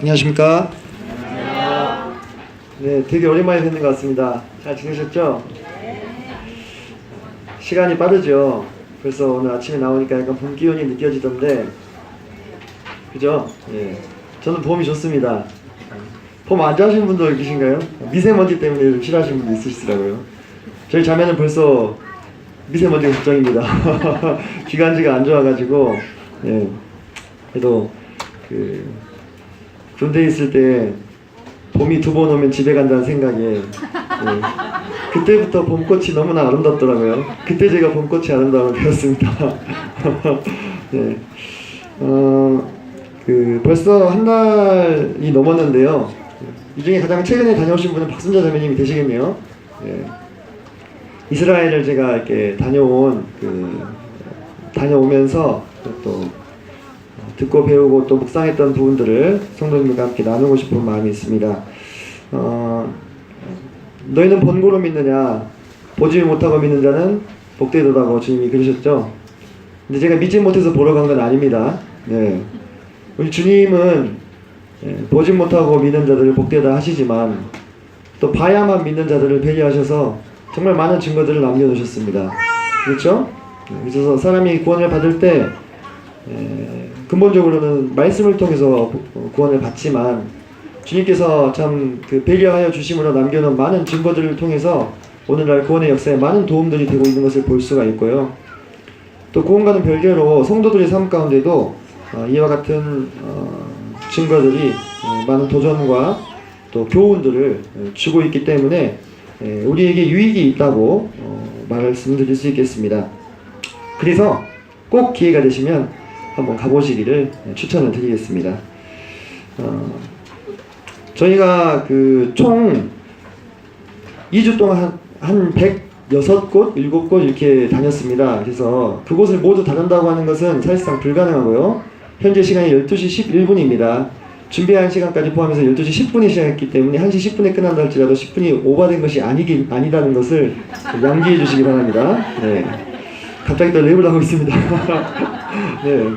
안녕하십니까? 네, 되게 오랜만에 뵙는 것 같습니다. 잘 지내셨죠? 시간이 빠르죠? 벌써 오늘 아침에 나오니까 약간 봄 기운이 느껴지던데, 그죠? 예. 저는 봄이 좋습니다. 봄 안 좋아하시는 분도 계신가요? 미세먼지 때문에 좀 싫어하시는 분도 있으시더라고요. 저희 자매는 벌써 미세먼지가 걱정입니다. 기관지가 안 좋아가지고, 예. 그래도 군대에 있을 때 봄이 두 번 오면 집에 간다는 생각에, 예. 그때부터 봄꽃이 너무나 아름답더라고요. 그때 제가 봄꽃이 아름다움을 배웠습니다. 예. 벌써 한 달이 넘었는데요. 이 중에 가장 최근에 다녀오신 분은 박순자 자매님이 되시겠네요. 예. 이스라엘을 제가 이렇게 다녀오면서 또 듣고 배우고 또 묵상했던 부분들을 성도님들과 함께 나누고 싶은 마음이 있습니다. 너희는 본고로 믿느냐? 보지 못하고 믿는 자는 복되도다고 주님이 그러셨죠. 근데 제가 믿지 못해서 보러 간 건 아닙니다. 네. 우리 주님은 보지 못하고 믿는 자들을 복되다 하시지만 또 봐야만 믿는 자들을 배려하셔서 정말 많은 증거들을 남겨놓으셨습니다. 그렇죠? 그래서 사람이 구원을 받을 때 근본적으로는 말씀을 통해서 구원을 받지만 주님께서 참 배려하여 주심으로 남겨놓은 많은 증거들을 통해서 오늘날 구원의 역사에 많은 도움들이 되고 있는 것을 볼 수가 있고요. 또 구원과는 별개로 성도들의 삶 가운데도 이와 같은 증거들이 많은 도전과 또 교훈들을 주고 있기 때문에 우리에게 유익이 있다고 말씀드릴 수 있겠습니다. 그래서 꼭 기회가 되시면 한번 가보시기를 추천을 드리겠습니다. 저희가 총 2주 동안 한 106곳, 7곳 이렇게 다녔습니다. 그래서 그곳을 모두 다닌다고 하는 것은 사실상 불가능하고요. 현재 시간이 12시 11분입니다. 준비한 시간까지 포함해서 12시 10분에 시작했기 때문에 1시 10분에 끝난다 할지라도 10분이 오버된 것이 아니다는 것을 양지해 주시기 바랍니다. 네. 갑자기 또 랩을 하고 있습니다. 네.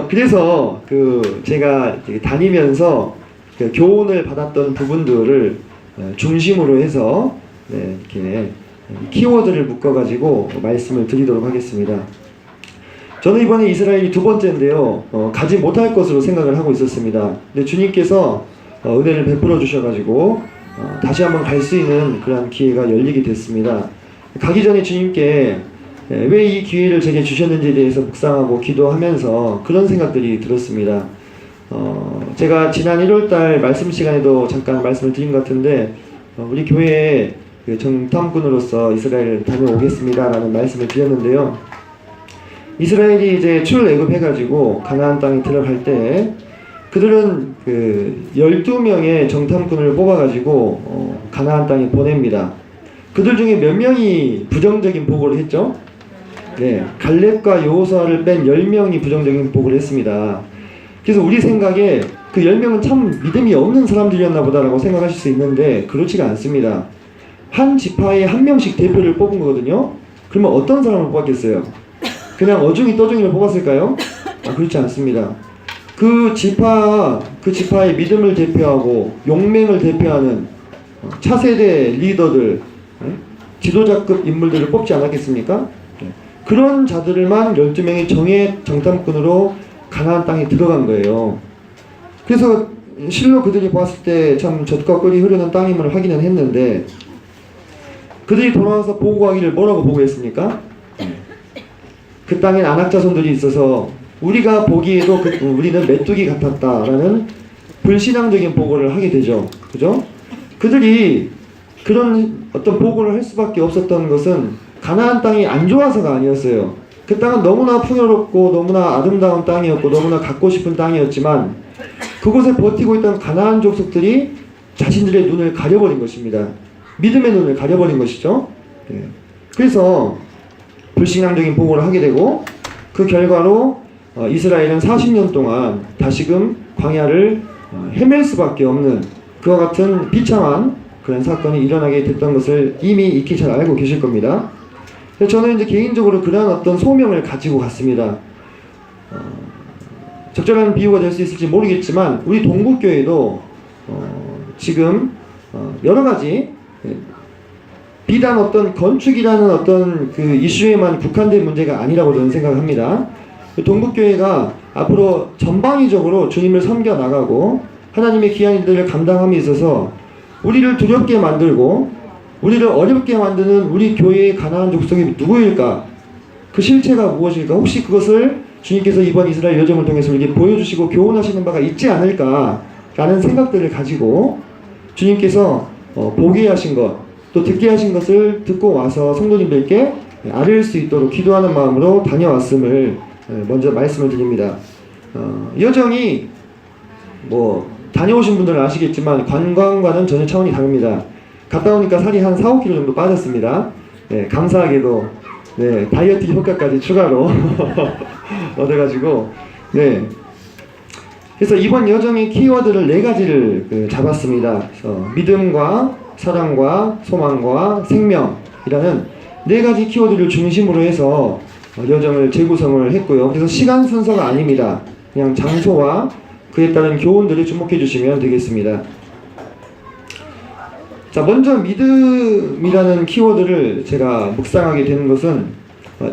그래서 제가 다니면서 교훈을 받았던 부분들을 중심으로 해서 이렇게 키워드를 묶어가지고 말씀을 드리도록 하겠습니다. 저는 이번에 이스라엘이 두 번째인데요. 가지 못할 것으로 생각을 하고 있었습니다. 근데 주님께서 은혜를 베풀어 주셔가지고 다시 한번 갈 수 있는 그런 기회가 열리게 됐습니다. 가기 전에 주님께 왜 이 기회를 제게 주셨는지에 대해서 묵상하고 기도하면서 그런 생각들이 들었습니다. 제가 지난 1월달 말씀 시간에도 잠깐 말씀을 드린 것 같은데 우리 교회에 정탐꾼으로서 이스라엘을 다녀오겠습니다 라는 말씀을 드렸는데요. 이스라엘이 이제 출애굽해가지고 가나안 땅에 들어갈 때 그들은 12명의 정탐꾼을 뽑아가지고 가나안 땅에 보냅니다. 그들 중에 몇 명이 부정적인 보고를 했죠? 네, 갈렙과 여호수아를 뺀 10명이 부정적인 보고를 했습니다. 그래서 우리 생각에 그 10명은 참 믿음이 없는 사람들이었나 보다라고 생각하실 수 있는데 그렇지가 않습니다. 한 지파에 한 명씩 대표를 뽑은 거거든요. 그러면 어떤 사람을 뽑았겠어요? 그냥 어중이 떠중이를 뽑았을까요? 그렇지 않습니다. 그 지파의 믿음을 대표하고 용맹을 대표하는 차세대 리더들, 지도자급 인물들을 뽑지 않았겠습니까? 그런 자들만 12명의 정탐꾼으로 가나안 땅에 들어간 거예요. 그래서 실로 그들이 봤을 때 참 젖과 꿀이 흐르는 땅임을 확인은 했는데 그들이 돌아와서 보고하기를 뭐라고 보고했습니까? 그 땅엔 안악자손들이 있어서 우리가 보기에도 우리는 메뚜기 같았다라는 불신앙적인 보고를 하게 되죠. 그죠? 그들이 그런 어떤 보고를 할 수밖에 없었던 것은 가나안 땅이 안 좋아서가 아니었어요. 그 땅은 너무나 풍요롭고 너무나 아름다운 땅이었고 너무나 갖고 싶은 땅이었지만 그곳에 버티고 있던 가나안 족속들이 자신들의 눈을 가려버린 것입니다. 믿음의 눈을 가려버린 것이죠. 네. 그래서 불신앙적인 보고를 하게 되고 그 결과로 이스라엘은 40년 동안 다시금 광야를 헤맬 수밖에 없는 그와 같은 비참한 그런 사건이 일어나게 됐던 것을 이미 익히 잘 알고 계실 겁니다. 저는 이제 개인적으로 그러한 어떤 소명을 가지고 갔습니다. 적절한 비유가 될 수 있을지 모르겠지만 우리 동국교회도 지금 여러 가지 비단 어떤 건축이라는 어떤 그 이슈에만 국한된 문제가 아니라고 저는 생각합니다. 동국교회가 앞으로 전방위적으로 주님을 섬겨 나가고 하나님의 귀한 일들을 감당함에 있어서 우리를 두렵게 만들고 우리를 어렵게 만드는 우리 교회의 가나안 족속이 누구일까? 그 실체가 무엇일까? 혹시 그것을 주님께서 이번 이스라엘 여정을 통해서 우리에게 보여주시고 교훈하시는 바가 있지 않을까라는 생각들을 가지고 주님께서 보게 하신 것, 또 듣게 하신 것을 듣고 와서 성도님들께 아뢰을 수 있도록 기도하는 마음으로 다녀왔음을 먼저 말씀을 드립니다. 여정이 다녀오신 분들은 아시겠지만 관광과는 전혀 차원이 다릅니다. 갔다 오니까 살이 한 4-5kg 정도 빠졌습니다. 네, 감사하게도 다이어트 효과까지 추가로 얻어가지고 그래서 이번 여정의 키워드를 4가지를 잡았습니다. 믿음과 사랑과 소망과 생명이라는 4가지 키워드를 중심으로 해서 여정을 재구성을 했고요. 그래서 시간 순서가 아닙니다. 그냥 장소와 그에 따른 교훈들을 주목해 주시면 되겠습니다. 자, 먼저 믿음이라는 키워드를 제가 묵상하게 되는 것은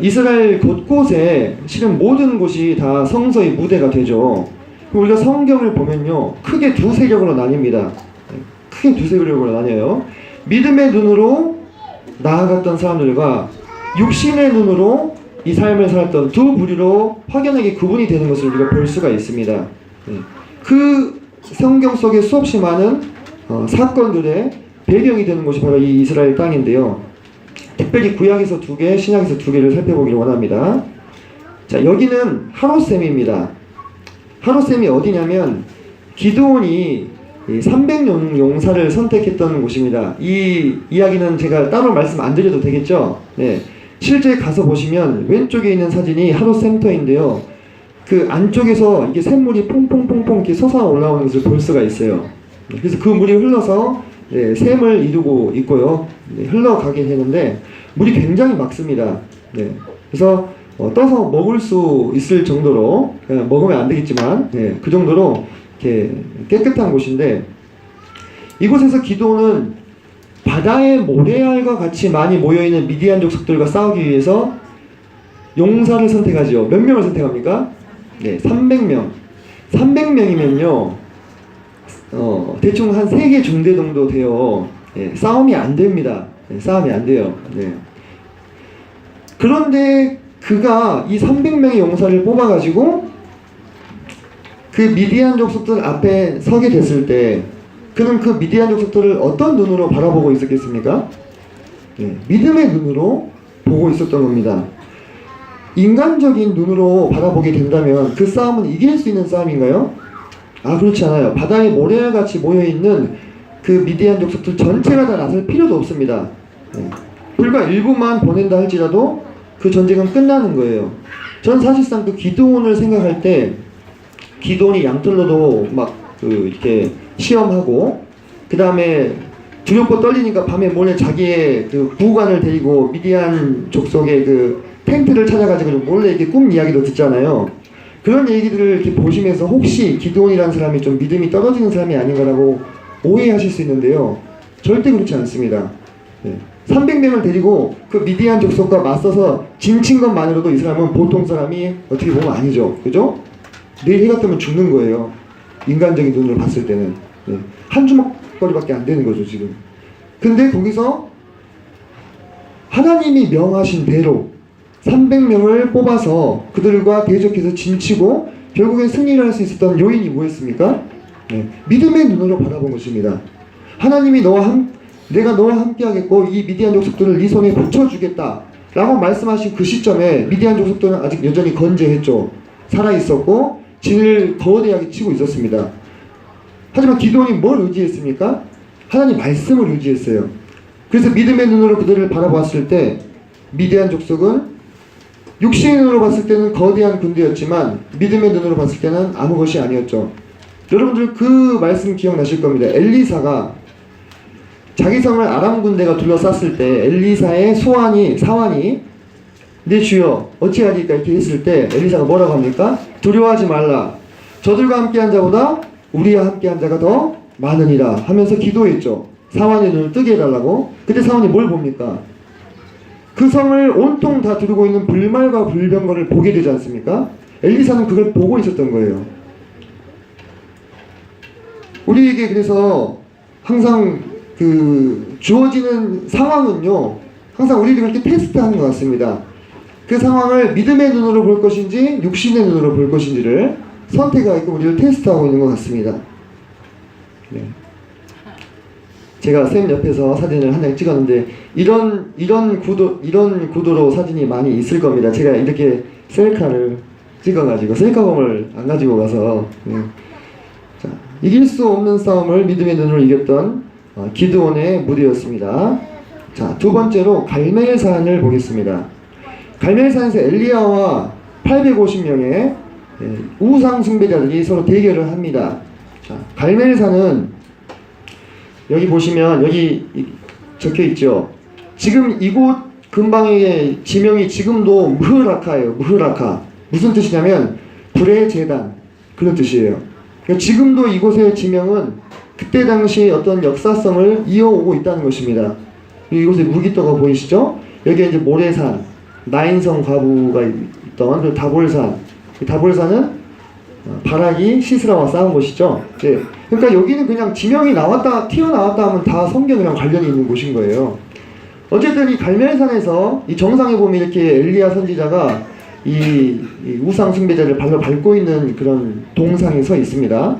이스라엘 곳곳에 실은 모든 곳이 다 성서의 무대가 되죠. 우리가 성경을 보면요, 크게 2세력으로 나뉩니다. 크게 2세력으로 나뉘어요. 믿음의 눈으로 나아갔던 사람들과 육신의 눈으로 이 삶을 살았던 두 부류로 확연하게 구분이 되는 것을 우리가 볼 수가 있습니다. 그 성경 속에 수없이 많은 사건들의 배경이 되는 곳이 바로 이 이스라엘 땅인데요. 특별히 구약에서 2개, 신약에서 2개를 살펴보기를 원합니다. 자, 여기는 하롯셈입니다. 하롯셈이 어디냐면 기드온이 300용사를 선택했던 곳입니다. 이 이야기는 제가 따로 말씀 안 드려도 되겠죠? 네. 실제 가서 보시면 왼쪽에 있는 사진이 하롯센터인데요. 그 안쪽에서 이게 샘물이 퐁퐁퐁퐁 이렇게 솟아 올라오는 것을 볼 수가 있어요. 그래서 그 물이 흘러서 샘을 이루고 있고요. 흘러가게 되는데 물이 굉장히 맑습니다. 그래서 떠서 먹을 수 있을 정도로, 먹으면 안 되겠지만 그 정도로 이렇게 깨끗한 곳인데, 이곳에서 기드온은 바다의 모래알과 같이 많이 모여있는 미디안 족속들과 싸우기 위해서 용사를 선택하죠. 몇 명을 선택합니까? 300명. 300명이면요 대충 한 3개 중대 정도 돼요. 싸움이 안 됩니다. 싸움이 안 돼요. 그런데 그가 이 300명의 용사를 뽑아가지고 그 미디안 족속들 앞에 서게 됐을 때 그는 그 미디안 족속들을 어떤 눈으로 바라보고 있었겠습니까? 믿음의 눈으로 보고 있었던 겁니다. 인간적인 눈으로 바라보게 된다면 그 싸움은 이길 수 있는 싸움인가요? 그렇지 않아요. 바다에 모래알같이 모여있는 그 미디안 족속들 전체가 다 나설 필요도 없습니다. 불과 일부만 보낸다 할지라도 그 전쟁은 끝나는 거예요. 전 사실상 그 기드온을 생각할 때 기드온이 양털로도 이렇게 시험하고, 그 다음에 두렵고 떨리니까 밤에 몰래 자기의 그 부관을 데리고 미디안 족속의 그 텐트를 찾아가지고 몰래 이렇게 꿈 이야기도 듣잖아요. 그런 얘기들을 이렇게 보시면서 혹시 기드온이라는 사람이 좀 믿음이 떨어지는 사람이 아닌가라고 오해하실 수 있는데요. 절대 그렇지 않습니다. 300명을 데리고 그 미디안 족속과 맞서서 진친 것만으로도 이 사람은 보통 사람이 어떻게 보면 아니죠. 그죠? 내일 해가 뜨면 죽는 거예요. 인간적인 눈으로 봤을 때는. 한 주먹거리밖에 안 되는 거죠, 지금. 근데 거기서 하나님이 명하신 대로 300명을 뽑아서 그들과 대적해서 진치고 결국엔 승리를 할 수 있었던 요인이 뭐였습니까? 믿음의 눈으로 바라본 것입니다. 하나님이 내가 너와 함께 하겠고 이 미디안 족속들을 네 손에 붙여주겠다 라고 말씀하신 그 시점에 미디안 족속들은 아직 여전히 건재했죠. 살아있었고 진을 거대하게 치고 있었습니다. 하지만 기드온이 뭘 의지했습니까? 하나님 말씀을 의지했어요. 그래서 믿음의 눈으로 그들을 바라봤을 때 미디안 족속은 육신의 눈으로 봤을 때는 거대한 군대였지만 믿음의 눈으로 봤을 때는 아무 것이 아니었죠. 여러분들 그 말씀 기억나실 겁니다. 엘리사가 자기 성을 아람 군대가 둘러쌌을 때 엘리사의 사환이 내 주여 어찌하리까 이렇게 했을 때 엘리사가 뭐라고 합니까? 두려워하지 말라. 저들과 함께한 자보다 우리와 함께한 자가 더 많으니라 하면서 기도했죠. 사환의 눈을 뜨게 해달라고. 그때 사환이 뭘 봅니까? 그 성을 온통 다 두르고 있는 불말과 불병거를 보게 되지 않습니까? 엘리사는 그걸 보고 있었던 거예요. 우리에게 그래서 항상 그 주어지는 상황은요, 항상 우리를 그렇게 테스트하는 것 같습니다. 그 상황을 믿음의 눈으로 볼 것인지 육신의 눈으로 볼 것인지를 선택하게끔 우리를 테스트하고 있는 것 같습니다. 네. 제가 쌤 옆에서 사진을 한 장 찍었는데 이런 구도로 사진이 많이 있을 겁니다. 제가 이렇게 셀카를 찍어가지고 셀카봉을 안 가지고 가서 자, 이길 수 없는 싸움을 믿음의 눈으로 이겼던 기드온의 무대였습니다. 자, 두 번째로 갈멜산을 보겠습니다. 갈멜산에서 엘리야와 850명의 우상 숭배자들이 서로 대결을 합니다. 자, 갈멜산은 여기 보시면 여기 적혀 있죠. 지금 이곳 근방의 지명이 지금도 무흐라카예요. 무흐라카. 무슨 뜻이냐면 불의 제단, 그런 뜻이에요. 그러니까 지금도 이곳의 지명은 그때 당시 어떤 역사성을 이어오고 있다는 것입니다. 이곳에 무기떠가 보이시죠? 여기에 이제 모래산, 나인성 과부가 있던 그 다볼산. 다볼산은 바락이 시스라와 싸운 곳이죠. 네. 그러니까 여기는 그냥 지명이 튀어나왔다 하면 다 성경이랑 관련이 있는 곳인 거예요. 어쨌든 이 갈멜산에서 이 정상에 보면 이렇게 엘리야 선지자가 이 우상 숭배자를 발로 밟고 있는 그런 동상에 서 있습니다.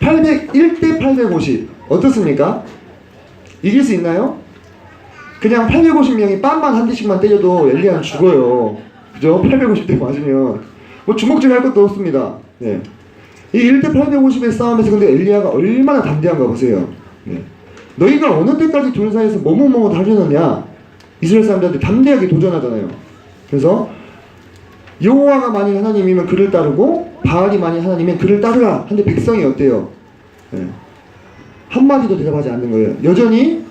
1대 850 어떻습니까? 이길 수 있나요? 그냥 850명이 빰만 한 대씩만 때려도 엘리야는 죽어요. 그죠? 850대 맞으면 뭐 주먹질 할 것도 없습니다. 네. 이 1대 850의 싸움에서 근데 엘리야가 얼마나 담대한가 보세요. 네. 너희가 어느 때까지 둘 사이에서 뭐뭐뭐 하려느냐? 이스라엘 사람들한테 담대하게 도전하잖아요. 그래서 여호와가 만일 하나님이면 그를 따르고 바알이 만일 하나님이면 그를 따르라. 근데 백성이 어때요? 네. 한마디도 대답하지 않는 거예요. 여전히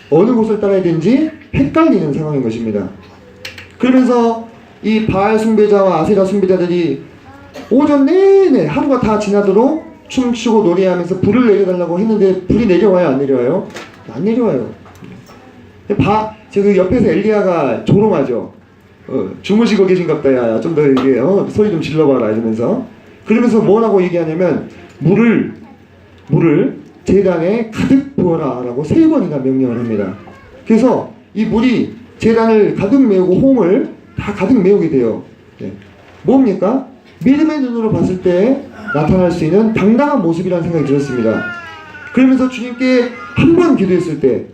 어느 곳을 따라야 되는지 헷갈리는 상황인 것입니다. 그러면서 이 바알 숭배자와 아세라 숭배자들이 오전 내내 하루가 다 지나도록 춤추고 노래하면서 불을 내려달라고 했는데 불이 내려와요, 안 내려와요? 안 내려와요. 저 옆에서 엘리야가 조롱하죠. 주무시고 계신갑다. 야, 좀 더 이게 소리 좀 질러봐라 이러면서. 그러면서 뭐라고 얘기하냐면 물을 제단에 가득 부어라 라고 3번이나 명령을 합니다. 그래서 이 물이 제단을 가득 메우고 홈을 다 가득 메우게 돼요. 네. 뭡니까? 믿음의 눈으로 봤을 때 나타날 수 있는 당당한 모습이라는 생각이 들었습니다. 그러면서 주님께 한 번 기도했을 때,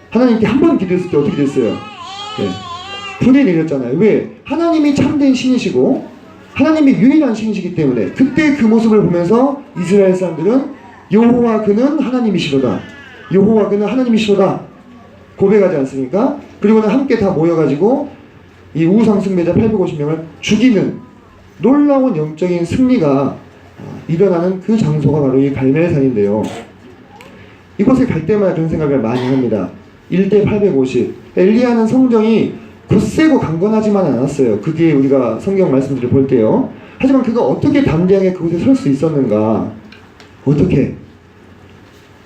하나님께 한 번 기도했을 때 어떻게 됐어요? 네. 불이 내렸잖아요. 왜? 하나님이 참된 신이시고 하나님이 유일한 신이시기 때문에 그때 그 모습을 보면서 이스라엘 사람들은 여호와 그는 하나님이시로다. 여호와 그는 하나님이시로다. 고백하지 않습니까? 그리고는 함께 다 모여가지고 이 우상 숭배자 850명을 죽이는 놀라운 영적인 승리가 일어나는 그 장소가 바로 이 갈멜산인데요. 이곳에 갈 때마다 그런 생각을 많이 합니다. 1대 850. 엘리야는 성정이 굳세고 강건하지만 않았어요. 그게 우리가 성경 말씀들을 볼 때요. 하지만 그가 어떻게 담대하게 그곳에 설 수 있었는가? 어떻게?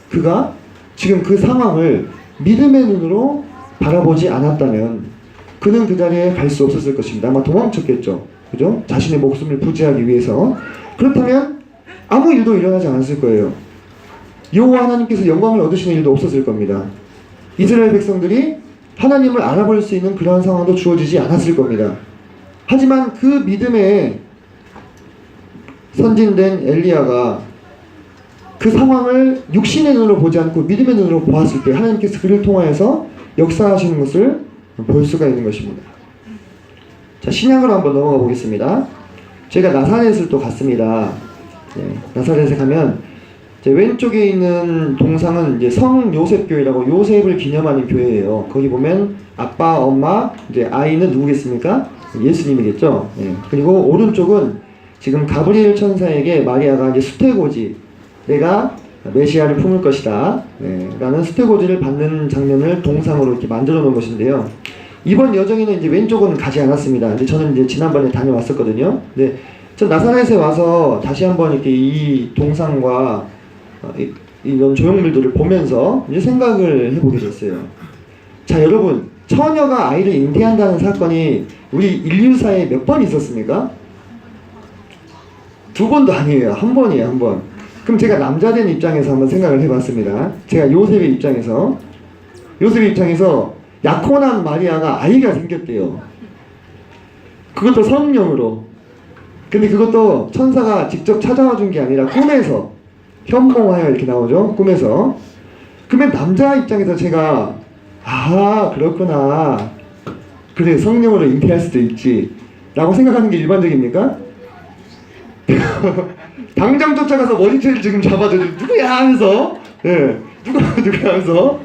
그가 지금 그 상황을 믿음의 눈으로 바라보지 않았다면 그는 그 자리에 갈 수 없었을 것입니다. 아마 도망쳤겠죠. 그죠? 자신의 목숨을 부지하기 위해서. 그렇다면 아무 일도 일어나지 않았을 거예요. 여호와 하나님께서 영광을 얻으시는 일도 없었을 겁니다. 이스라엘 백성들이 하나님을 알아볼 수 있는 그러한 상황도 주어지지 않았을 겁니다. 하지만 그 믿음에 선진된 엘리야가 그 상황을 육신의 눈으로 보지 않고 믿음의 눈으로 보았을 때 하나님께서 그를 통하여서 역사하시는 것을 볼 수가 있는 것입니다. 자, 신약으로 한번 넘어가 보겠습니다. 저희가 나사렛을 또 갔습니다. 네, 나사렛에 가면 제 왼쪽에 있는 동상은 이제 성 요셉교회라고 요셉을 기념하는 교회예요. 거기 보면 아빠, 엄마, 이제 아이는 누구겠습니까? 예수님이겠죠. 네. 그리고 오른쪽은 지금 가브리엘 천사에게 마리아가 이제 수태고지, 내가 메시아를 품을 것이다, 네, 라는 수태고지를 받는 장면을 동상으로 이렇게 만들어 놓은 것인데요. 이번 여정에는 이제 왼쪽은 가지 않았습니다. 근데 저는 이제 지난번에 다녀왔었거든요. 근데 전 나사렛에 와서 다시 한번 이렇게 이 동상과 이런 조형물들을 보면서 이제 생각을 해보게 됐어요. 자, 여러분, 처녀가 아이를 잉태한다는 사건이 우리 인류사에 몇 번 있었습니까? 2번도 아니에요. 1번이에요, 1번. 그럼 제가 남자 된 입장에서 한번 생각을 해봤습니다. 제가 요셉의 입장에서 약혼한 마리아가 아이가 생겼대요. 그것도 성령으로. 근데 그것도 천사가 직접 찾아와 준 게 아니라 꿈에서, 현몽하여 이렇게 나오죠. 꿈에서. 그러면 남자 입장에서 제가 그렇구나, 그래, 성령으로 잉태할 수도 있지 라고 생각하는 게 일반적입니까? 당장 쫓아가서 머리채를 지금 잡아줘, 누구야 하면서, 누구야 하면서,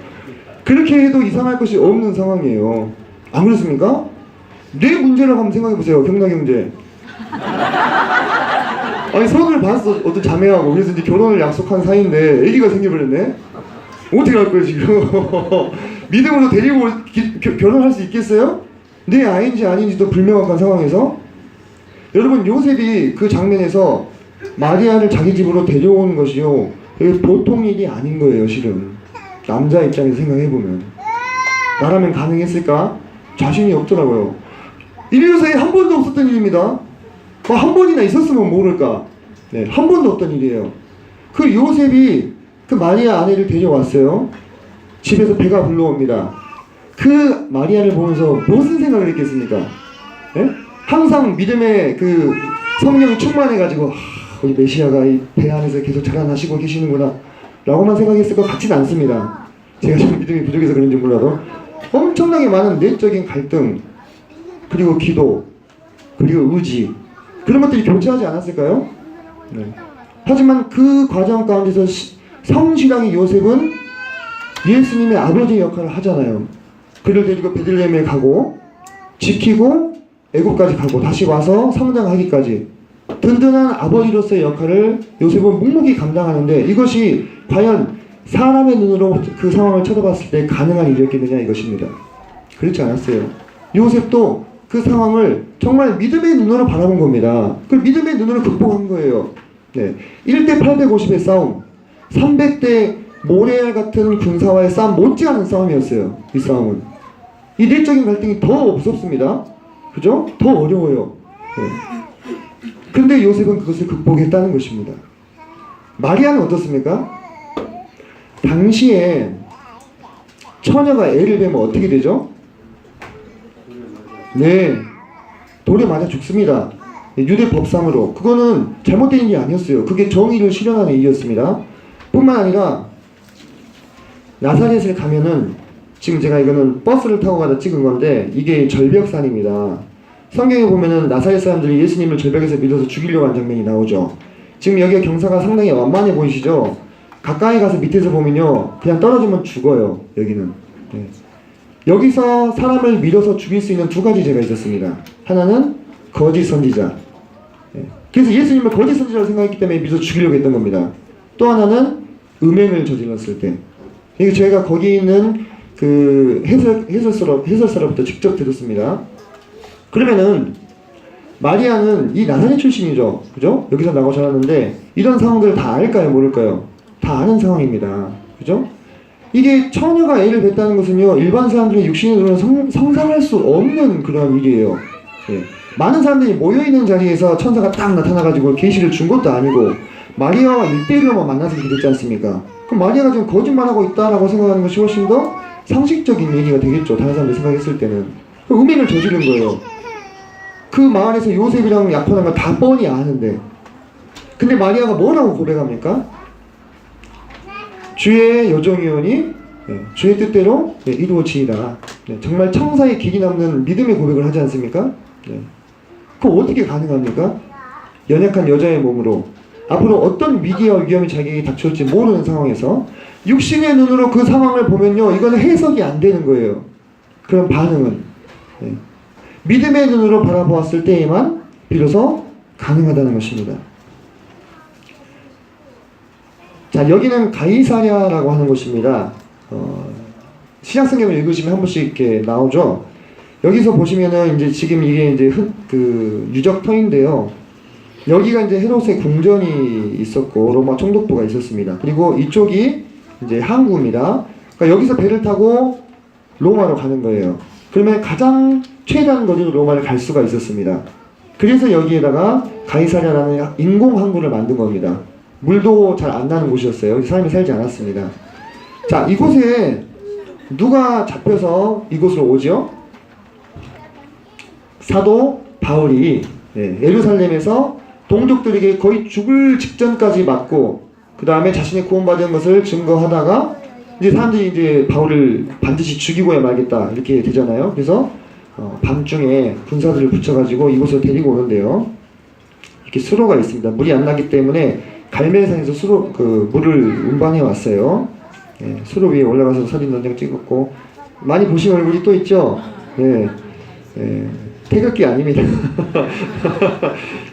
그렇게 해도 이상할 것이 없는 상황이에요. 안 그렇습니까? 내 문제라고 한번 생각해보세요. 경락의 문제. 아니, 선을 봤어, 어떤 자매하고. 그래서 이제 결혼을 약속한 사이인데 아기가 생겨버렸네. 어떻게 할 거예요 지금? 믿음으로 데리고 결혼할 수 있겠어요? 내 아인지 아닌지도 불명확한 상황에서. 여러분, 요셉이 그 장면에서 마리아를 자기 집으로 데려오는 것이요, 보통 일이 아닌 거예요. 실은 남자 입장에서 생각해보면 나라면 가능했을까? 자신이 없더라고요. 인류사에 한 번도 없었던 일입니다. 한 번이나 있었으면 모를까. 네, 한 번도 없던 일이에요. 그 요셉이 그 마리아 아내를 데려왔어요. 집에서 배가 불러옵니다. 그 마리아를 보면서 무슨 생각을 했겠습니까? 네? 항상 믿음의 그 성령이 충만해가지고 우리 메시아가 이 배 안에서 계속 자라나시고 계시는구나 라고만 생각했을 것 같지는 않습니다. 제가 좀 믿음이 부족해서 그런지 몰라도 엄청나게 많은 내적인 갈등, 그리고 기도, 그리고 의지, 그런 것들이 교차하지 않았을까요? 네. 하지만 그 과정 가운데서 성실하게 요셉은 예수님의 아버지 역할을 하잖아요. 그를 데리고 베들레헴에 가고, 지키고, 애국까지 가고, 다시 와서 성장하기까지 든든한 아버지로서의 역할을 요셉은 묵묵히 감당하는데, 이것이 과연 사람의 눈으로 그 상황을 쳐다봤을 때 가능한 일이었겠느냐, 이것입니다. 그렇지 않았어요. 요셉도 그 상황을 정말 믿음의 눈으로 바라본 겁니다. 그걸 믿음의 눈으로 극복한 거예요. 네. 1대 850의 싸움, 300대 모래알 같은 군사와의 싸움 못지않은 싸움이었어요. 이 싸움은. 이 내적인 갈등이 더 무섭습니다. 그죠? 더 어려워요. 네. 근데 요셉은 그것을 극복했다는 것입니다. 마리아는 어떻습니까? 당시에 처녀가 애를 베면 어떻게 되죠? 네, 돌에 맞아 죽습니다. 유대 법상으로. 그거는 잘못된 일이 아니었어요. 그게 정의를 실현하는 일이었습니다. 뿐만 아니라 나사렛을 가면은, 지금 제가 이거는 버스를 타고 가다 찍은 건데 이게 절벽산입니다. 성경에 보면은 나사렛 사람들이 예수님을 절벽에서 밀어서 죽이려고 한 장면이 나오죠. 지금 여기가 경사가 상당히 완만해 보이시죠? 가까이 가서 밑에서 보면요, 그냥 떨어지면 죽어요. 여기는. 네. 여기서 사람을 밀어서 죽일 수 있는 2가지 죄가 있었습니다. 하나는 거짓 선지자. 네. 그래서 예수님을 거짓 선지자로 생각했기 때문에 밀어서 죽이려고 했던 겁니다. 또 하나는 음행을 저질렀을 때. 이게 저희가 거기 있는 그 해설서로부터 직접 들었습니다. 그러면은 마리아는 이 나사렛 출신이죠. 그죠? 여기서 나고 자랐는데 이런 상황들을 다 알까요? 모를까요? 다 아는 상황입니다. 그죠? 이게 처녀가 애를 뱄다는 것은요, 일반 사람들의 육신의 눈으로 상상할 수 없는 그런 일이에요. 예. 많은 사람들이 모여있는 자리에서 천사가 딱 나타나가지고 계시를 준 것도 아니고 마리아와 1대1로만 만나서 이렇게 됐지 않습니까? 그럼 마리아가 지금 거짓말하고 있다라고 생각하는 것이 훨씬 더 상식적인 얘기가 되겠죠. 다른 사람들이 생각했을 때는. 음행을 저지른 거예요. 그 마을에서 요셉이랑 약혼한 걸 다 뻔히 아는데, 근데 마리아가 뭐라고 고백합니까? 주의 여종이오니 주의 뜻대로 이루어지이다. 정말 청사의 길이 남는 믿음의 고백을 하지 않습니까? 그거 어떻게 가능합니까? 연약한 여자의 몸으로 앞으로 어떤 위기와 위험이 자기에게 닥쳐올지 모르는 상황에서 육신의 눈으로 그 상황을 보면요, 이거는 해석이 안 되는 거예요. 그런 반응은. 믿음의 눈으로 바라보았을 때에만 비로소 가능하다는 것입니다. 자, 여기는 가이사랴라고 하는 곳입니다. 신약성경을 읽으시면 한 번씩 이렇게 나오죠. 여기서 보시면은 이제 지금 이게 이제 그 유적터인데요. 여기가 이제 헤롯의 궁전이 있었고 로마 총독부가 있었습니다. 그리고 이쪽이 이제 항구입니다. 그러니까 여기서 배를 타고 로마로 가는 거예요. 그러면 가장 최단 거리로 로마를 갈 수가 있었습니다. 그래서 여기에다가 가이사랴라는 인공 항구를 만든 겁니다. 물도 잘 안 나는 곳이었어요. 사람이 살지 않았습니다. 자, 이곳에 누가 잡혀서 이곳으로 오죠? 사도 바울이 예루살렘에서 동족들에게 거의 죽을 직전까지 맞고 그 다음에 자신의 구원받은 것을 증거하다가 이제 사람들이 이제 바울을 반드시 죽이고야 말겠다 이렇게 되잖아요. 그래서 밤중에 군사들을 붙여가지고 이곳으로 데리고 오는데요. 이렇게 수로가 있습니다. 물이 안 나기 때문에 갈멜산에서 물을 운반해 왔어요. 수로 위에 올라가서 사진 몇 장 찍었고 많이 보신 얼굴이 또 있죠. 태극기 아닙니다.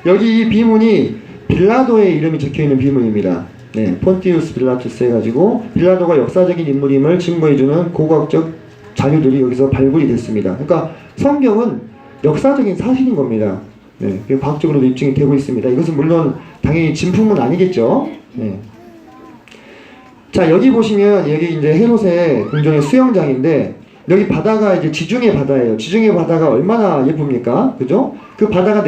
여기 이 비문이 빌라도의 이름이 적혀있는 비문입니다. 폰티우스 빌라투스 해가지고 빌라도가 역사적인 인물임을 증거해주는 고고학적 자료들이 여기서 발굴이 됐습니다. 그러니까 성경은 역사적인 사실인 겁니다. 과학적으로도 입증이 되고 있습니다. 이것은 물론 당연히 진품은 아니겠죠. 자, 여기 보시면 여기 이제 헤롯의 궁전의 수영장인데 여기 바다가 이제 지중해 바다예요. 지중해 바다가 얼마나 예쁩니까? 그죠? 그 바다가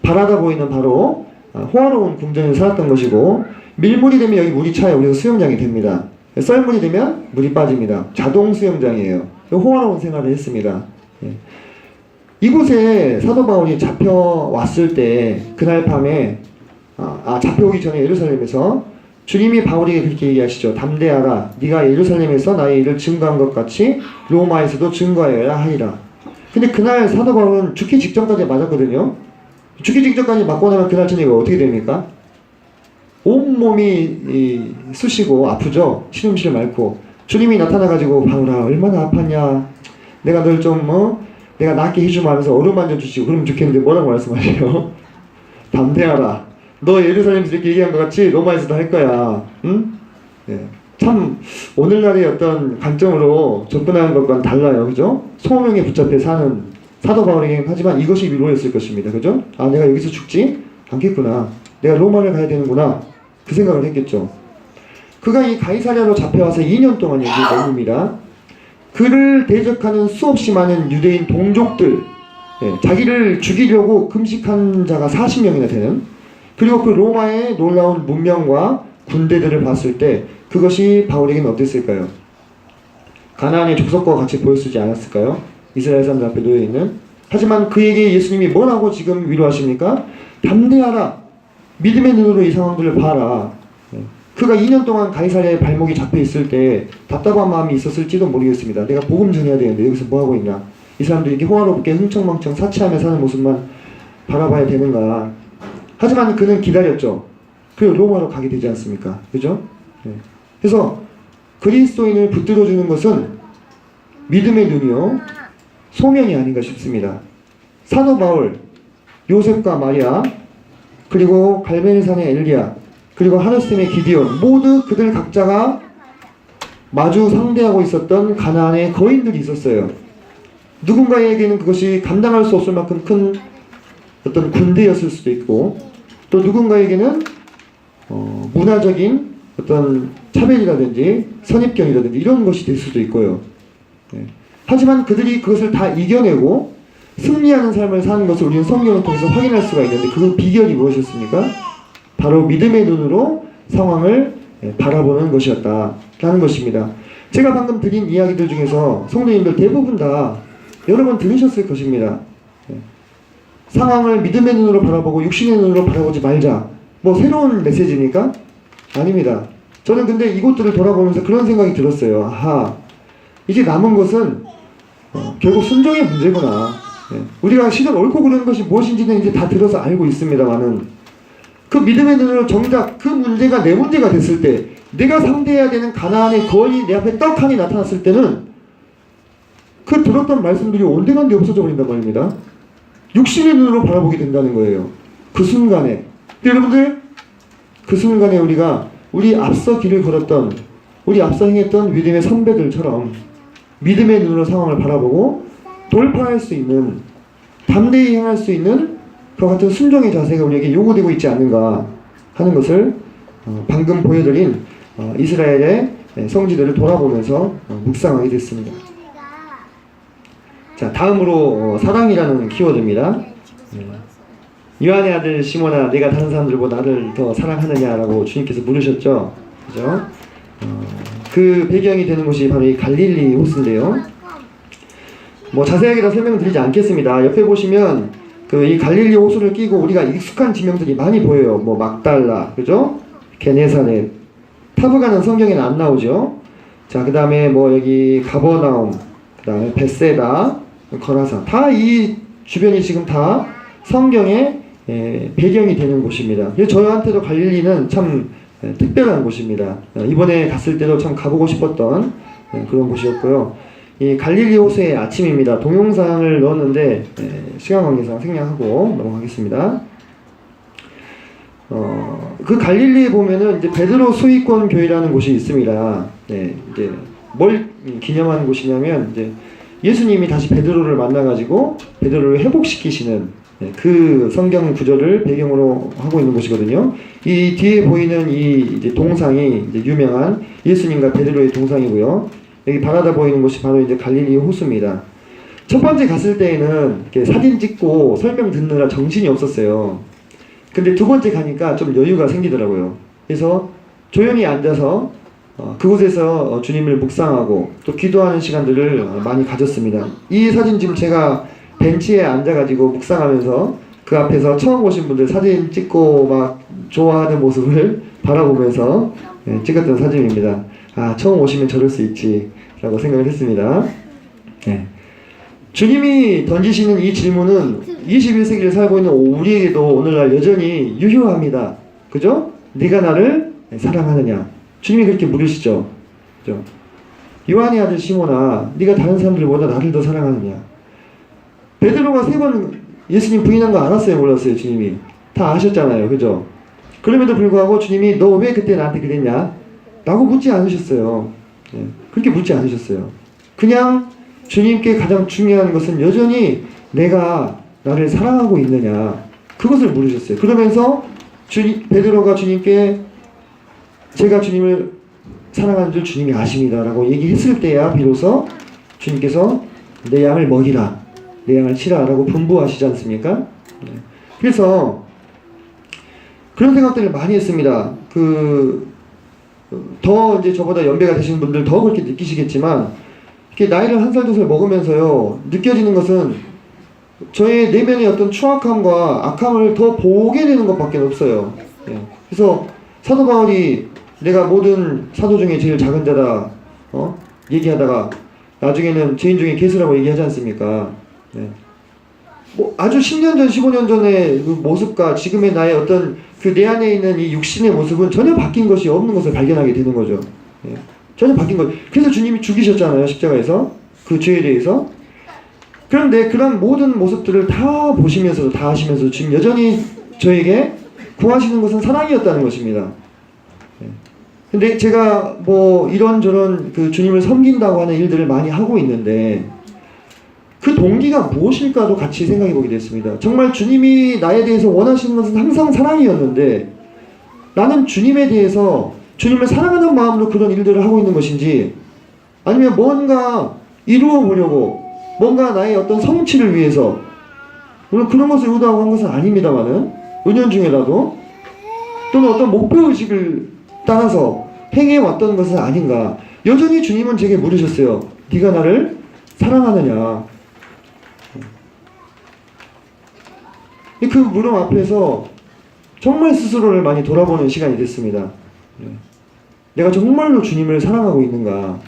바라다 보이는 바로 호화로운 궁전에 살았던 것이고 밀물이 되면 여기 물이 차요. 그래서 수영장이 됩니다. 썰물이 되면 물이 빠집니다. 자동 수영장이에요. 호화로운 생활을 했습니다. 이곳에 사도 바울이 잡혀왔을 때 그날 밤에 잡혀오기 전에 예루살렘에서 주님이 바울에게 그렇게 얘기하시죠. 담대하라. 네가 예루살렘에서 나의 일을 증거한 것 같이 로마에서도 증거하여야 하리라. 근데 그날 사도 바울은 죽기 직전까지 맞았거든요. 죽기 직전까지 맞고 나면 그날 저녁에 어떻게 됩니까? 온몸이 쑤시고 아프죠. 시름시름 앓고 주님이 나타나가지고 바울아 얼마나 아팠냐. 내가 널 좀 내가 낫게 해주마 하면서 어루만져 주시고 그러면 좋겠는데 뭐라고 말씀하세요? 담대하라. 너 예루살렘에서 이렇게 얘기한 것 같이 로마에서도 할 거야. 응? 참 오늘날의 어떤 관점으로 접근하는 것과는 달라요. 그죠? 소명에 붙잡혀 사는 사도 바울에게는 하지만 이것이 위로였을 것입니다. 그죠? 내가 여기서 죽지 않겠구나. 내가 로마를 가야 되는구나. 그 생각을 했겠죠. 그가 이 가이사랴로 잡혀와서 2년 동안 여기 머뭅니다. 그를 대적하는 수없이 많은 유대인 동족들, 자기를 죽이려고 금식한 자가 40명이나 되는, 그리고 그 로마의 놀라운 문명과 군대들을 봤을 때 그것이 바울에게는 어땠을까요? 가나안의 족속과 같이 보였지 않았을까요? 이스라엘 사람들 앞에 놓여있는. 하지만 그에게 예수님이 뭐라고 지금 위로하십니까? 담대하라. 믿음의 눈으로 이 상황들을 봐라. 그가 2년 동안 가이사랴에 발목이 잡혀있을 때 답답한 마음이 있었을지도 모르겠습니다. 내가 복음 전해야 되는데 여기서 뭐하고 있나. 이 사람들이 이렇게 호화롭게 흥청망청 사치하며 사는 모습만 바라봐야 되는가. 하지만 그는 기다렸죠. 그리고 로마로 가게 되지 않습니까? 그죠? 그래서 그리스도인을 붙들어주는 것은 믿음의 눈이요 소명이 아닌가 싶습니다. 사도 바울, 요셉과 마리아, 그리고 갈멜산의 엘리야, 그리고 하늘샘의 기디온, 모두 그들 각자가 마주 상대하고 있었던 가나안의 거인들이 있었어요. 누군가에게는 그것이 감당할 수 없을 만큼 큰 어떤 군대였을 수도 있고, 또 누군가에게는 문화적인 어떤 차별이라든지 선입견이라든지 이런 것이 될 수도 있고요. 하지만 그들이 그것을 다 이겨내고 승리하는 삶을 사는 것을 우리는 성경을 통해서 확인할 수가 있는데 그 비결이 무엇이었습니까? 바로 믿음의 눈으로 상황을 바라보는 것이었다라는 것입니다. 제가 방금 드린 이야기들 중에서 성도님들 대부분 다 여러 번 들으셨을 것입니다. 상황을 믿음의 눈으로 바라보고 육신의 눈으로 바라보지 말자. 뭐 새로운 메시지입니까? 아닙니다. 저는 근데 이곳들을 돌아보면서 그런 생각이 들었어요. 아하, 이제 남은 것은 결국 순종의 문제구나. 우리가 시절 옳고 그르는 것이 무엇인지는 이제 다 들어서 알고 있습니다만은 그 믿음의 눈으로 정작 그 문제가 내 문제가 됐을 때 내가 상대해야 되는 가나안의 거인이 내 앞에 떡하니 나타났을 때는 그 들었던 말씀들이 온데간데 없어져 버린단 말입니다. 육신의 눈으로 바라보게 된다는 거예요. 그 순간에. 여러분들 그 순간에 우리 앞서 길을 걸었던 우리 앞서 행했던 믿음의 선배들처럼 믿음의 눈으로 상황을 바라보고 돌파할 수 있는 담대히 행할 수 있는 그와 같은 순종의 자세가 우리에게 요구되고 있지 않는가 하는 것을 방금 보여드린 이스라엘의 성지들을 돌아보면서 묵상하게 됐습니다. 자, 다음으로 사랑이라는 키워드입니다. 요한의 아들 시몬아, 내가 다른 사람들보다 나를 더 사랑하느냐라고 주님께서 물으셨죠. 그죠? 그 배경이 되는 곳이 바로 이 갈릴리 호수인데요. 뭐 자세하게 다 설명드리지 않겠습니다. 옆에 보시면 이 갈릴리 호수를 끼고 우리가 익숙한 지명들이 많이 보여요. 뭐 막달라, 그죠? 게네사렛, 타브가는 성경에는 안 나오죠. 자, 그 다음에 뭐 여기 가버나움, 그 다음에 벳세다, 거라사, 다 이 주변이 지금 다 성경의 배경이 되는 곳입니다. 그래서 저한테도 갈릴리는 참 특별한 곳입니다. 이번에 갔을 때도 참 가보고 싶었던 그런 곳이었고요. 이 갈릴리 호수의 아침입니다. 동영상을 넣었는데 시간 관계상 생략하고 넘어가겠습니다. 그 갈릴리에 보면은 이제 베드로 수의권 교회라는 곳이 있습니다. 네, 이제 뭘 기념하는 곳이냐면 이제 예수님이 다시 베드로를 만나가지고 베드로를 회복시키시는 그 성경 구절을 배경으로 하고 있는 곳이거든요. 이 뒤에 보이는 이 이제 동상이 이제 유명한 예수님과 베드로의 동상이고요. 여기 바라다 보이는 곳이 바로 이제 갈릴리 호수입니다. 첫 번째 갔을 때에는 이렇게 사진 찍고 설명 듣느라 정신이 없었어요. 근데 두 번째 가니까 좀 여유가 생기더라고요. 그래서 조용히 앉아서 그곳에서 주님을 묵상하고 또 기도하는 시간들을 많이 가졌습니다. 이 사진 지금 제가 벤치에 앉아가지고 묵상하면서 그 앞에서 처음 오신 분들 사진 찍고 막 좋아하는 모습을 바라보면서 찍었던 사진입니다. 아, 처음 오시면 저럴 수 있지 라고 생각을 했습니다. 네. 주님이 던지시는 이 질문은 21세기를 살고 있는 우리에게도 오늘날 여전히 유효합니다. 그죠? 네가 나를 사랑하느냐? 주님이 그렇게 물으시죠. 그죠? 요한의 아들 시몬아, 네가 다른 사람들보다 나를 더 사랑하느냐? 베드로가 3번 예수님 부인한 거 알았어요, 몰랐어요? 주님이 다 아셨잖아요, 그죠? 그럼에도 불구하고 주님이 너 왜 그때 나한테 그랬냐? 라고 묻지 않으셨어요. 그렇게 묻지 않으셨어요. 그냥 주님께 가장 중요한 것은 여전히 내가 나를 사랑하고 있느냐, 그것을 물으셨어요. 그러면서 베드로가 주님께 제가 주님을 사랑하는 줄 주님이 아십니다 라고 얘기했을 때야 비로소 주님께서 내 양을 먹이라, 내 양을 치라 라고 분부하시지 않습니까? 그래서 그런 생각들을 많이 했습니다. 더 이제 저보다 연배가 되신 분들 더 그렇게 느끼시겠지만, 이렇게 나이를 한 살 두 살 먹으면서요, 느껴지는 것은 저의 내면의 어떤 추악함과 악함을 더 보게 되는 것밖에 없어요. 그래서 사도 바울이 내가 모든 사도 중에 제일 작은 자다 얘기하다가 나중에는 죄인 중에 괴수라고 얘기하지 않습니까? 뭐 아주 10년 전, 15년 전의 그 모습과 지금의 나의 어떤 그 내 안에 있는 이 육신의 모습은 전혀 바뀐 것이 없는 것을 발견하게 되는 거죠. 전혀 바뀐 것. 그래서 주님이 죽이셨잖아요, 십자가에서. 그 죄에 대해서. 그런데 그런 모든 모습들을 다 보시면서도, 다 하시면서 지금 여전히 저에게 구하시는 것은 사랑이었다는 것입니다. 근데 제가 뭐 이런저런 그 주님을 섬긴다고 하는 일들을 많이 하고 있는데 그 동기가 무엇일까도 같이 생각해 보게 됐습니다. 정말 주님이 나에 대해서 원하시는 것은 항상 사랑이었는데 나는 주님에 대해서 주님을 사랑하는 마음으로 그런 일들을 하고 있는 것인지, 아니면 뭔가 이루어 보려고, 뭔가 나의 어떤 성취를 위해서, 물론 그런 것을 의도하고 한 것은 아닙니다만은 은연중에라도, 또는 어떤 목표의식을 따라서 행해왔던 것은 아닌가. 여전히 주님은 제게 물으셨어요. 네가 나를 사랑하느냐. 그 물음 앞에서 정말 스스로를 많이 돌아보는 시간이 됐습니다. 내가 정말로 주님을 사랑하고 있는가.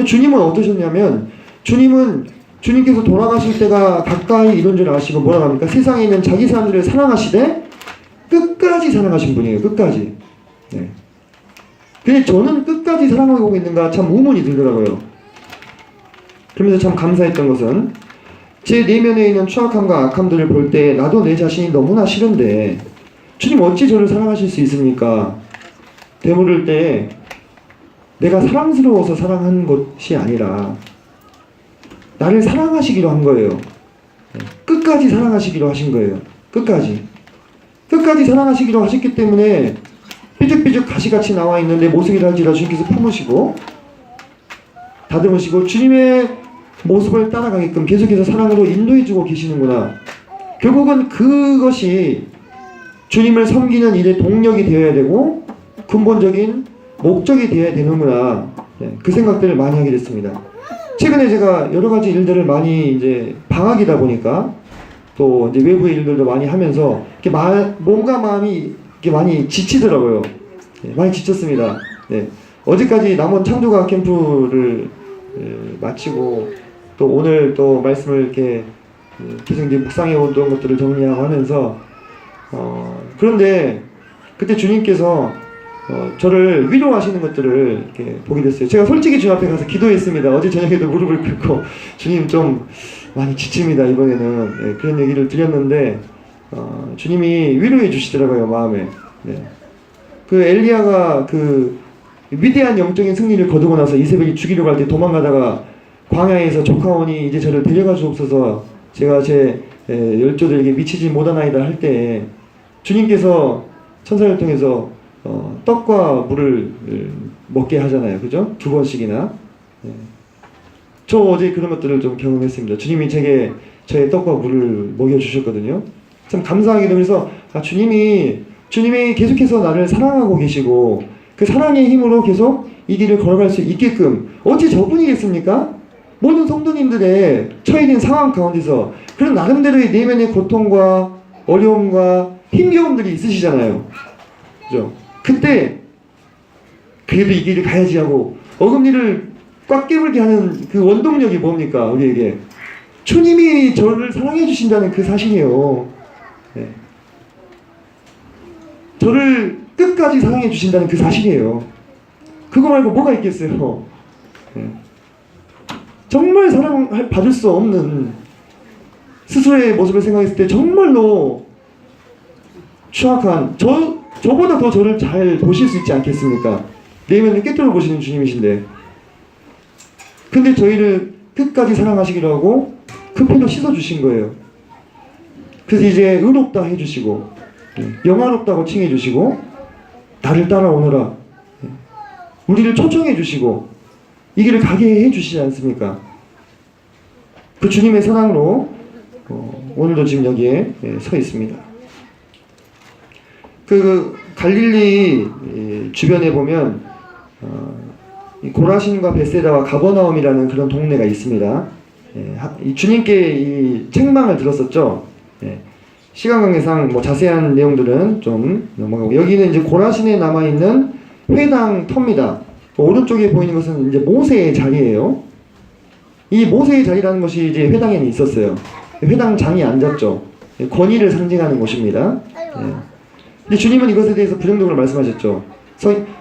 주님은 어떠셨냐면, 주님께서 돌아가실 때가 가까이 이런 줄 아시고 뭐라고 합니까? 세상에 있는 자기 사람들을 사랑하시되 끝까지 사랑하신 분이에요. 끝까지. 근데 저는 끝까지 사랑하고 있는가 참 의문이 들더라고요. 그러면서 참 감사했던 것은 제 내면에 있는 추악함과 악함들을 볼 때 나도 내 자신이 너무나 싫은데 주님 어찌 저를 사랑하실 수 있습니까? 되물을 때 내가 사랑스러워서 사랑한 것이 아니라 나를 사랑하시기로 한 거예요. 끝까지 사랑하시기로 하신 거예요. 끝까지 사랑하시기로 하셨기 때문에 삐죽삐죽 가시같이 나와 있는데 모습이라 할지라 주님께서 품으시고 다듬으시고 주님의 모습을 따라가게끔 계속해서 사랑으로 인도해주고 계시는구나. 결국은 그것이 주님을 섬기는 일의 동력이 되어야 되고 근본적인 목적이 되어야 되는구나. 그 생각들을 많이 하게 됐습니다. 최근에 제가 여러 가지 일들을 많이 이제 방학이다 보니까 또 이제 외부의 일들도 많이 하면서 이렇게 몸과 마음이 이렇게 많이 지치더라고요. 많이 지쳤습니다. 어제까지 남원 창조과학 캠프를 마치고 또 오늘 또 말씀을 이렇게 계속 이제 묵상해 오던 것들을 정리하고 하면서 그런데 그때 주님께서 저를 위로하시는 것들을 이렇게 보게 됐어요. 제가 솔직히 주님 앞에 가서 기도했습니다. 어제 저녁에도 무릎을 꿇고 주님 좀 많이 지칩니다 이번에는. 그런 얘기를 드렸는데 주님이 위로해 주시더라고요 마음에. 그 엘리야가 그 위대한 영적인 승리를 거두고 나서 이세벨이 죽이려고 할 때 도망가다가 광야에서 조카원이 이제 저를 데려가 주옵소서 제가 제 열조들에게 미치지 못하나이다 할 때 주님께서 천사를 통해서 떡과 물을 먹게 하잖아요. 그죠? 2번씩이나. 저 어제 그런 것들을 좀 경험했습니다. 주님이 제게 저의 떡과 물을 먹여주셨거든요. 참 감사하게도 그래서 주님이 계속해서 나를 사랑하고 계시고 그 사랑의 힘으로 계속 이 길을 걸어갈 수 있게끔 어찌 저분이겠습니까? 모든 성도님들의 처해진 상황 가운데서 그런 나름대로의 내면의 고통과 어려움과 힘겨움들이 있으시잖아요. 그죠? 그때 그래도 이 길을 가야지 하고 어금니를 꽉 깨물게 하는 그 원동력이 뭡니까? 우리에게 주님이 저를 사랑해 주신다는 그 사실이에요. 저를 끝까지 사랑해 주신다는 그 사실이에요. 그거 말고 뭐가 있겠어요? 정말 사랑받을 수 없는 스스로의 모습을 생각했을 때 정말로 추악한 저보다 더 저를 잘 보실 수 있지 않겠습니까? 내면을 깨뜨려 보시는 주님이신데 근데 저희를 끝까지 사랑하시기로 하고 그 피로 씻어주신 거예요. 그래서 이제 의롭다 해주시고 영화롭다고 칭해주시고 나를 따라오너라 우리를 초청해주시고 이 길을 가게 해주시지 않습니까? 그 주님의 사랑으로 오늘도 지금 여기에 서 있습니다. 그 갈릴리 주변에 보면 고라신과 벳세다와 가버나움이라는 그런 동네가 있습니다. 주님께 이 책망을 들었었죠. 시간 관계상 뭐 자세한 내용들은 좀 넘어가고 여기는 이제 고라신에 남아 있는 회당 터입니다. 오른쪽에 보이는 것은 이제 모세의 자리예요. 이 모세의 자리라는 것이 이제 회당에는 있었어요. 회당장이 앉았죠. 권위를 상징하는 곳입니다. 근데 주님은 이것에 대해서 부정적으로 말씀하셨죠.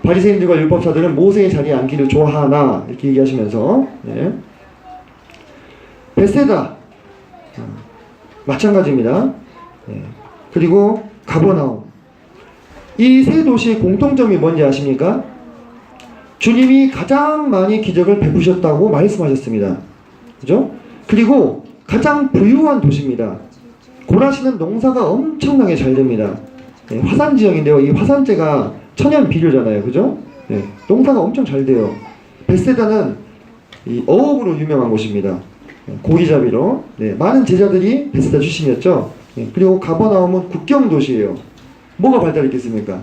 바리새인들과 율법사들은 모세의 자리에 앉기를 좋아하나 이렇게 얘기하시면서 벳세다 마찬가지입니다. 그리고 가버나움 이 세 도시의 공통점이 뭔지 아십니까? 주님이 가장 많이 기적을 베푸셨다고 말씀하셨습니다. 그죠? 그리고 가장 부유한 도시입니다. 고라신은 농사가 엄청나게 잘 됩니다. 화산 지역인데요. 이 화산재가 천연 비료잖아요. 그죠? 농사가 엄청 잘 돼요. 벳세다는 이 어업으로 유명한 곳입니다. 고기잡이로. 많은 제자들이 벳세다 출신이었죠. 그리고 가버나움은 국경 도시예요. 뭐가 발달했겠습니까?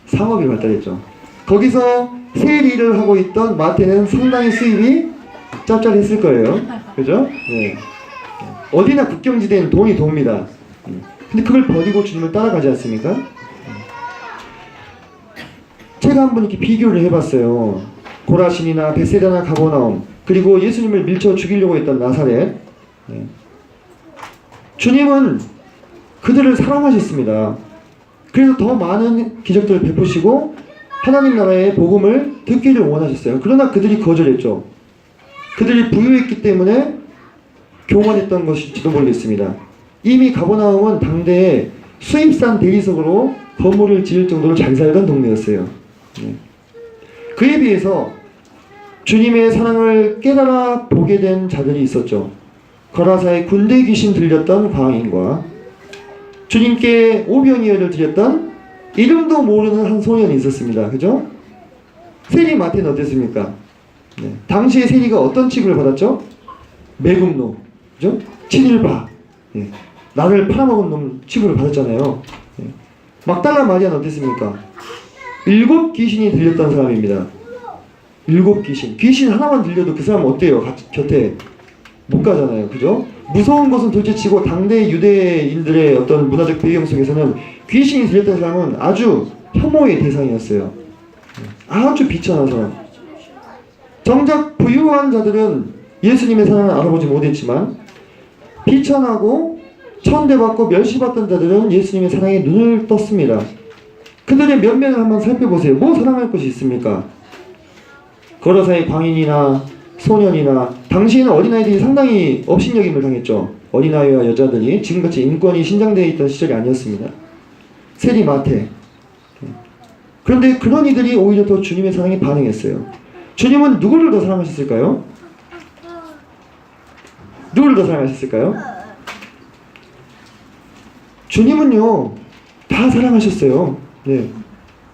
상업이 발달했죠. 거기서 세일을 하고 있던 마태는 상당히 수입이 짭짤했을 거예요. 그죠? 어디나 국경지대는 돈이 돕니다. 근데 그걸 버리고 주님을 따라가지 않습니까? 제가 한번 이렇게 비교를 해봤어요. 고라신이나 벳세다나 가버나움 그리고 예수님을 밀쳐 죽이려고 했던 나사렛. 주님은 그들을 사랑하셨습니다. 그래서 더 많은 기적들을 베푸시고 하나님 나라의 복음을 듣기를 원하셨어요. 그러나 그들이 거절했죠. 그들이 부유했기 때문에 교만했던 것일지도 모르겠습니다. 이미 가버나움은 당대에 수입산 대리석으로 건물을 지을 정도로 잘 살던 동네였어요. 그에 비해서 주님의 사랑을 깨달아 보게 된 자들이 있었죠. 거라사의 군대 귀신 들렸던 광인과 주님께 오병이어를 드렸던 이름도 모르는 한 소년이 있었습니다. 그죠? 세리 마태는 어땠습니까? 네. 당시에 세리가 어떤 취급을 받았죠? 매국노, 그죠? 친일파, 예. 나를 팔아먹은 놈 취급을 받았잖아요. 예. 막달라 마리아는 어땠습니까? 7 귀신이 들렸던 사람입니다. 7 귀신. 귀신 하나만 들려도 그 사람 어때요? 곁에 못 가잖아요. 그죠? 무서운 것은 둘째치고 당대 유대인들의 어떤 문화적 배경 속에서는 귀신이 들렸던 사람은 아주 혐오의 대상이었어요. 아주 비천한 사람. 정작 부유한 자들은 예수님의 사랑을 알아보지 못했지만 비천하고 천대받고 멸시받던 자들은 예수님의 사랑에 눈을 떴습니다. 그들의 면면을 한번 살펴보세요. 뭐 사랑할 것이 있습니까? 거라사의 광인이나 소년이나 당시에는 어린아이들이 상당히 업신여김을 당했죠. 어린아이와 여자들이 지금같이 인권이 신장되어 있던 시절이 아니었습니다. 세리 마태. 그런데 그런 이들이 오히려 더 주님의 사랑에 반응했어요. 주님은 누구를 더 사랑하셨을까요? 누구를 더 사랑하셨을까요? 주님은요 다 사랑하셨어요. 네.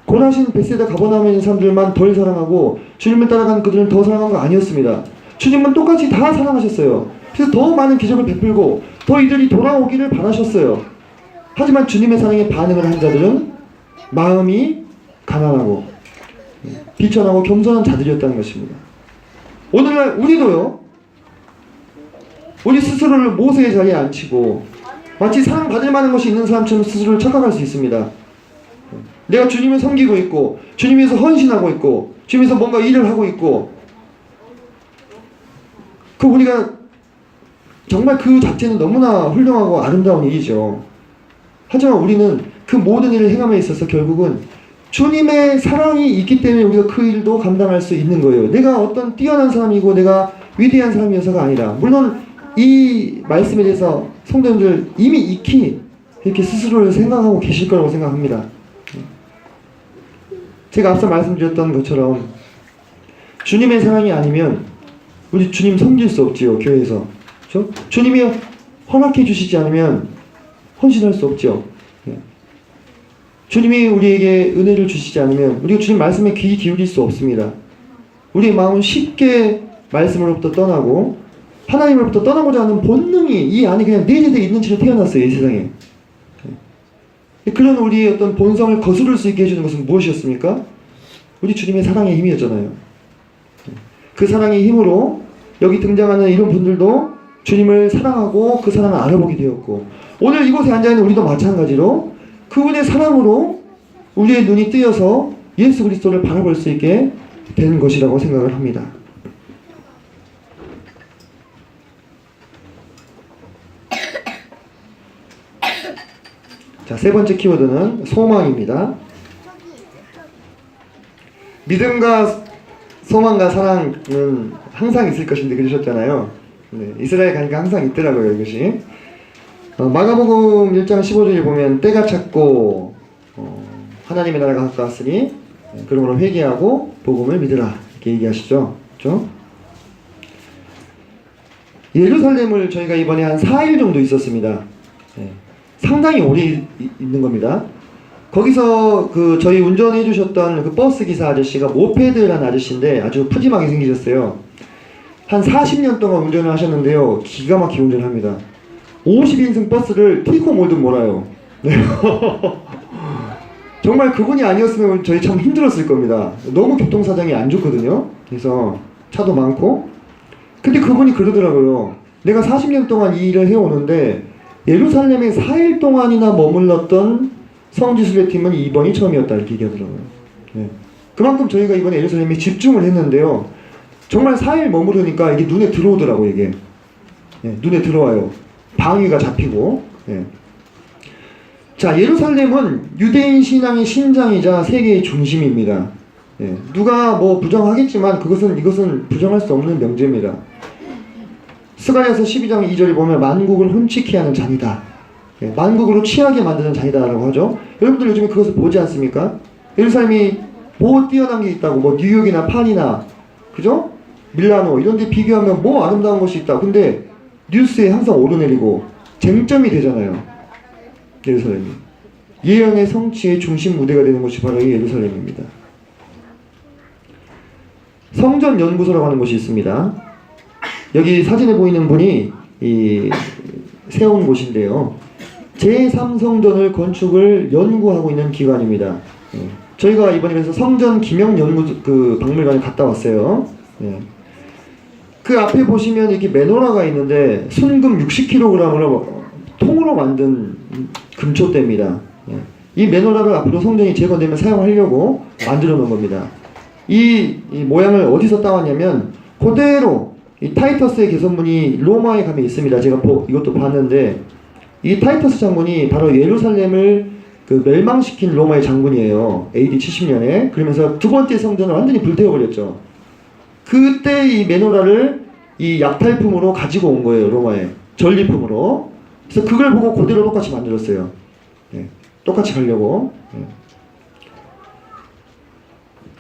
고라신, 벳세다, 가버나움에 있는 사람들만 덜 사랑하고 주님을 따라간 그들은 더 사랑한 거 아니었습니다. 주님은 똑같이 다 사랑하셨어요. 그래서 더 많은 기적을 베풀고 더 이들이 돌아오기를 바라셨어요. 하지만 주님의 사랑에 반응을 한 자들은 마음이 가난하고 비천하고 겸손한 자들이었다는 것입니다. 오늘날 우리도요, 우리 스스로를 모세의 자리에 앉히고 마치 사랑받을 만한 것이 있는 사람처럼 스스로를 착각할 수 있습니다. 내가 주님을 섬기고 있고 주님 위해서 헌신하고 있고 주님 위해서 뭔가 일을 하고 있고 우리가 정말 그 자체는 너무나 훌륭하고 아름다운 일이죠. 하지만 우리는 그 모든 일을 행함에 있어서 결국은 주님의 사랑이 있기 때문에 우리가 그 일도 감당할 수 있는 거예요. 내가 어떤 뛰어난 사람이고 내가 위대한 사람이어서가 아니라, 물론 이 말씀에 대해서 성도님들 이미 익히 이렇게 스스로를 생각하고 계실 거라고 생각합니다. 제가 앞서 말씀드렸던 것처럼 주님의 사랑이 아니면 우리 주님 섬길 수 없지요. 교회에서. 그렇죠? 주님이 허락해 주시지 않으면 헌신할 수 없죠. 주님이 우리에게 은혜를 주시지 않으면 우리가 주님 말씀에 귀 기울일 수 없습니다. 우리의 마음은 쉽게 말씀으로부터 떠나고 하나님으로부터 떠나고자 하는 본능이 이 안에 그냥 내재되어 있는 채로 태어났어요. 이 세상에. 그런 우리의 어떤 본성을 거스를 수 있게 해주는 것은 무엇이었습니까? 우리 주님의 사랑의 힘이었잖아요. 그 사랑의 힘으로 여기 등장하는 이런 분들도 주님을 사랑하고 그 사랑을 알아보게 되었고, 오늘 이곳에 앉아있는 우리도 마찬가지로 그분의 사랑으로 우리의 눈이 뜨여서 예수 그리스도를 바라볼 수 있게 되는 것이라고 생각을 합니다. 자, 세 번째 키워드는 소망입니다. 믿음과 소망과 사랑은 항상 있을 것인데 그러셨잖아요. 네, 이스라엘 가니까 항상 있더라고요, 이것이. 마가복음 1장 15절에 보면 때가 찼고 하나님의 나라가 가까웠으니 그러므로 회개하고 복음을 믿으라 이렇게 얘기하시죠. 그렇죠? 예루살렘을 저희가 이번에 한 4일 정도 있었습니다. 네, 상당히 오래 있는 겁니다. 거기서 그 저희 운전해 주셨던 그 버스 기사 아저씨가 모페드라는 아저씨인데 아주 푸짐하게 생기셨어요. 한 40년 동안 운전을 하셨는데요, 기가 막히게 운전합니다. 50인승 버스를 티코 몰듯 몰아요. 네. 정말 그분이 아니었으면 저희 참 힘들었을 겁니다. 너무 교통사정이 안 좋거든요. 그래서 차도 많고. 근데 그분이 그러더라고요. 내가 40년 동안 이 일을 해오는데 예루살렘에 4일 동안이나 머물렀던 성지순례팀은 이번이 처음이었다 이렇게 얘기하더라고요. 네. 그만큼 저희가 이번에 예루살렘에 집중을 했는데요, 정말 4일 머무르니까 이게 눈에 들어오더라고요. 이게. 네, 눈에 들어와요. 방위가 잡히고. 네. 자, 예루살렘은 유대인 신앙의 신장이자 세계의 중심입니다. 네. 누가 뭐 부정하겠지만 이것은 부정할 수 없는 명제입니다. 스가랴서 12장 2절에 보면 만국을 훔치게 하는 잔이다. 네. 만국으로 취하게 만드는 잔이다 라고 하죠. 여러분들 요즘에 그것을 보지 않습니까? 예루살렘이 뭐 뛰어난 게 있다고, 뭐 뉴욕이나 파리나, 그죠? 밀라노 이런 데 비교하면 뭐 아름다운 것이 있다. 근데 뉴스에 항상 오르내리고 쟁점이 되잖아요. 예루살렘이. 예언의 성취의 중심 무대가 되는 곳이 바로 이 예루살렘입니다. 성전 연구소라고 하는 곳이 있습니다. 여기 사진에 보이는 분이 세운 곳인데요. 제3성전을 건축을 연구하고 있는 기관입니다. 저희가 이번에 그래서 성전 기명 연구 박물관에 갔다 왔어요. 그 앞에 보시면 이렇게 메노라가 있는데 순금 60kg으로 통으로 만든 금초대입니다. 이 메노라를 앞으로 성전이 재건되면 사용하려고 만들어 놓은 겁니다. 이 모양을 어디서 따왔냐면 그대로 이 타이터스의 개선문이 로마에 가면 있습니다. 제가 이것도 봤는데 이 타이터스 장군이 바로 예루살렘을 멸망시킨 로마의 장군이에요. AD 70년에. 그러면서 두 번째 성전을 완전히 불태워버렸죠. 그때 이 메노라를 이 약탈품으로 가지고 온 거예요. 로마에. 전리품으로. 그래서 그걸 보고 그대로 똑같이 만들었어요. 똑같이 가려고.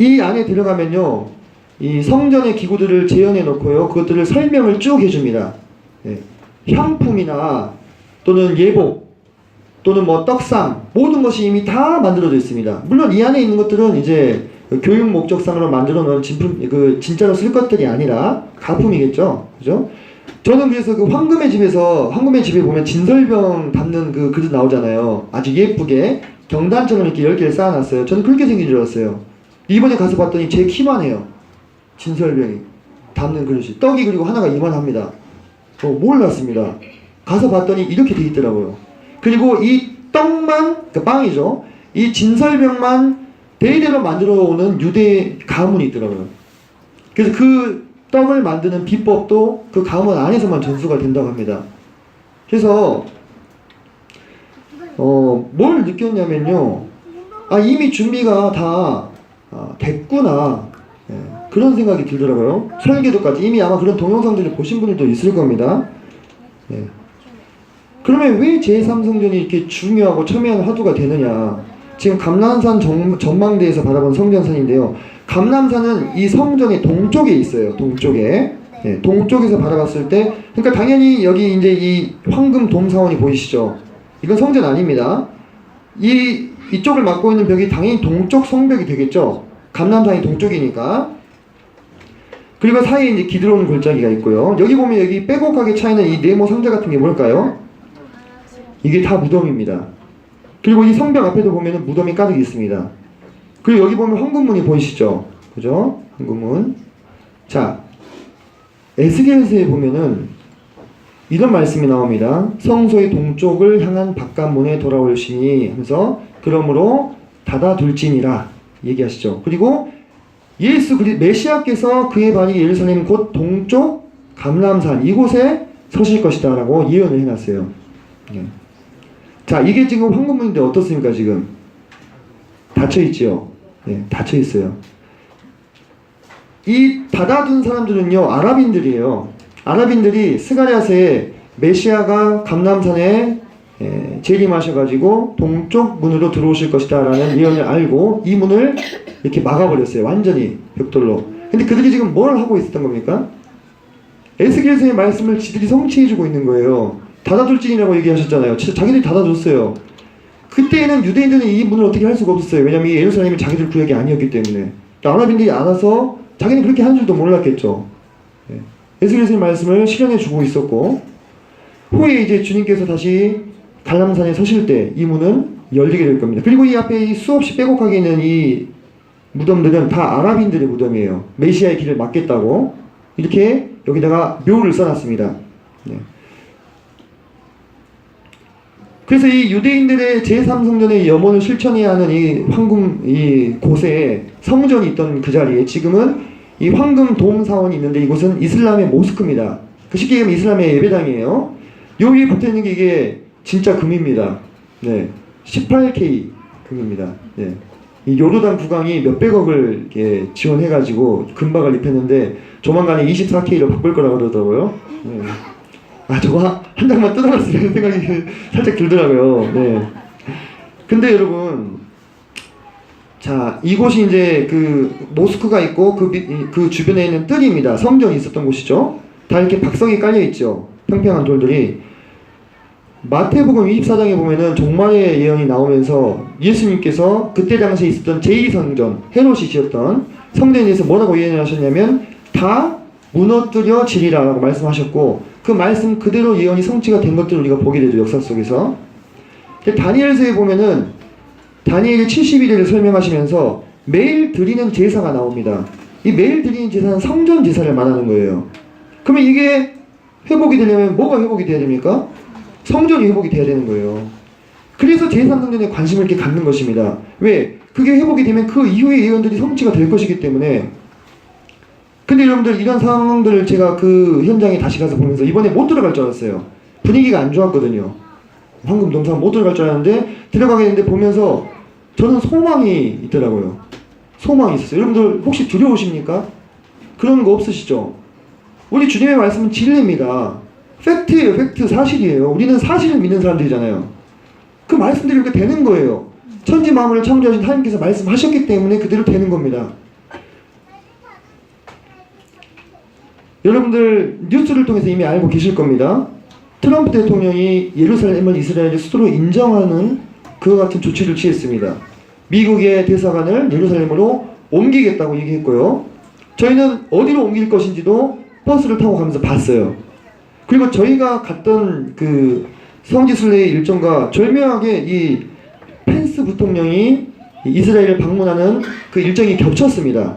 이 안에 들어가면요, 이 성전의 기구들을 재현해 놓고요, 그것들을 설명을 쭉 해줍니다. 향품이나 또는 예복 또는 뭐 떡상 모든 것이 이미 다 만들어져 있습니다. 물론 이 안에 있는 것들은 이제 교육 목적상으로 만들어 놓은 진품, 진짜로 쓸 것들이 아니라 가품이겠죠, 그죠? 저는 그래서 황금의 집에 보면 진설병 담는 그릇 나오잖아요. 아주 예쁘게 경단처럼 이렇게 10개를 쌓아놨어요. 저는 그렇게 생긴 줄 알았어요. 이번에 가서 봤더니 제 키만 해요. 진설병이 담는 그릇이. 떡이 그리고 하나가 이만합니다. 몰랐습니다. 가서 봤더니 이렇게 돼 있더라고요. 그리고 이 떡만, 빵이죠. 이 진설병만 대대로 만들어 오는 유대 가문이 있더라고요. 그래서 그 떡을 만드는 비법도 그 가문 안에서만 전수가 된다고 합니다. 그래서 뭘 느꼈냐면요, 이미 준비가 다 됐구나, 그런 생각이 들더라고요. 설계도까지 이미 아마 그런 동영상들을 보신 분들도 있을 겁니다. 그러면 왜 제3성전이 이렇게 중요하고 첨예한 화두가 되느냐. 지금 감람산 전망대에서 바라본 성전산인데요, 감람산은 이 성전의 동쪽에 있어요. 동쪽에. 동쪽에서 바라봤을 때, 그러니까 당연히 여기 이제 이 황금 돔사원이 보이시죠? 이건 성전 아닙니다. 이쪽을 막고 있는 벽이 당연히 동쪽 성벽이 되겠죠. 감람산이 동쪽이니까. 그리고 사이에 이제 기드론 골짜기가 있고요. 여기 보면 여기 빼곡하게 차이는 이 네모 상자 같은 게 뭘까요? 이게 다 무덤입니다. 그리고 이 성벽 앞에도 보면은 무덤이 가득 있습니다. 그리고 여기 보면 황금문이 보이시죠? 그죠? 황금문. 자, 에스겔서에 보면은 이런 말씀이 나옵니다. 성소의 동쪽을 향한 바깥문에 돌아올시니 하면서 그러므로 닫아둘지니라 얘기하시죠. 그리고 메시아께서 그의 발이 예루살렘 곧 동쪽 감람산 이곳에 서실 것이다 라고 예언을 해놨어요. 자, 이게 지금 황금문인데 어떻습니까? 지금 닫혀있지요. 닫혀있어요. 이 닫아둔 사람들은요, 아랍인들이에요. 아랍인들이 스가랴서에 메시아가 감람산에 재림하셔가지고 동쪽 문으로 들어오실 것이다 라는 예언을 알고 이 문을 이렇게 막아버렸어요. 완전히 벽돌로. 근데 그들이 지금 뭘 하고 있었던 겁니까? 에스겔서의 말씀을 지들이 성취해주고 있는 거예요. 닫아둘지니라고 얘기하셨잖아요. 진짜 자기들이 닫아줬어요. 그때에는 유대인들은 이 문을 어떻게 할 수가 없었어요. 왜냐면 이 예루살렘이 자기들 구역이 아니었기 때문에. 아랍인들이 알아서 자기는 그렇게 하는 줄도 몰랐겠죠. 에스겔서의 말씀을 실현해주고 있었고, 후에 이제 주님께서 다시 감람산에 서실 때 이 문은 열리게 될 겁니다. 그리고 이 앞에 이 수없이 빼곡하게 있는 이 무덤들은 다 아랍인들의 무덤이에요. 메시아의 길을 막겠다고 이렇게 여기다가 묘를 써놨습니다. 그래서 이 유대인들의 제3성전의 염원을 실천해야 하는 이 곳에 성전이 있던 그 자리에 지금은 이 황금 돔 사원이 있는데 이곳은 이슬람의 모스크입니다. 쉽게 얘기하면 이슬람의 예배당이에요. 여기에 붙어있는 게 이게 진짜 금입니다. 18K 금입니다. 이 요르단 국왕이 몇백억을 이렇게 지원해가지고 금박을 입혔는데 조만간에 24K로 바꿀 거라고 그러더라고요. 저거 한 장만 뜯어봤으면 생각이 살짝 들더라고요. 근데 여러분, 자, 이곳이 이제 그 모스크가 있고 그 주변에 있는 뜰입니다. 성전이 있었던 곳이죠. 다 이렇게 박석이 깔려 있죠. 평평한 돌들이 마태복음 24장에 보면은 종말의 예언이 나오면서 예수님께서 그때 당시에 있었던 제2성전 헤롯이 지었던 성전에 대해서 뭐라고 예언을 하셨냐면 다 무너뜨려 지리라 라고 말씀하셨고 그 말씀 그대로 예언이 성취가 된 것들을 우리가 보게 되죠. 역사 속에서. 다니엘서에 보면은 다니엘이 70일을 설명하시면서 매일 드리는 제사가 나옵니다. 이 매일 드리는 제사는 성전 제사를 말하는 거예요. 그러면 이게 회복이 되려면 뭐가 회복이 돼야 됩니까? 성전이 회복이 돼야 되는 거예요. 그래서 제3성전에 관심을 이렇게 갖는 것입니다. 왜? 그게 회복이 되면 그 이후의 예언들이 성취가 될 것이기 때문에. 근데 여러분들 이런 상황들을 제가 그 현장에 다시 가서 보면서 이번에 못 들어갈 줄 알았어요. 분위기가 안 좋았거든요. 황금동상 못 들어갈 줄 알았는데 들어가게 됐는데 보면서 저는 소망이 있더라고요. 소망이 있었어요. 여러분들 혹시 두려우십니까? 그런 거 없으시죠? 우리 주님의 말씀은 진리입니다. 팩트예요. 팩트. 사실이에요. 우리는 사실을 믿는 사람들이잖아요. 그 말씀들이 이렇게 되는 거예요. 천지 만물을 창조하신 하나님께서 말씀하셨기 때문에 그대로 되는 겁니다. 여러분들 뉴스를 통해서 이미 알고 계실 겁니다. 트럼프 대통령이 예루살렘을 이스라엘의 수도로 인정하는 그와 같은 조치를 취했습니다. 미국의 대사관을 예루살렘으로 옮기겠다고 얘기했고요. 저희는 어디로 옮길 것인지도 버스를 타고 가면서 봤어요. 그리고 저희가 갔던 그 성지순례의 일정과 절묘하게 이 펜스 부통령이 이스라엘을 방문하는 그 일정이 겹쳤습니다.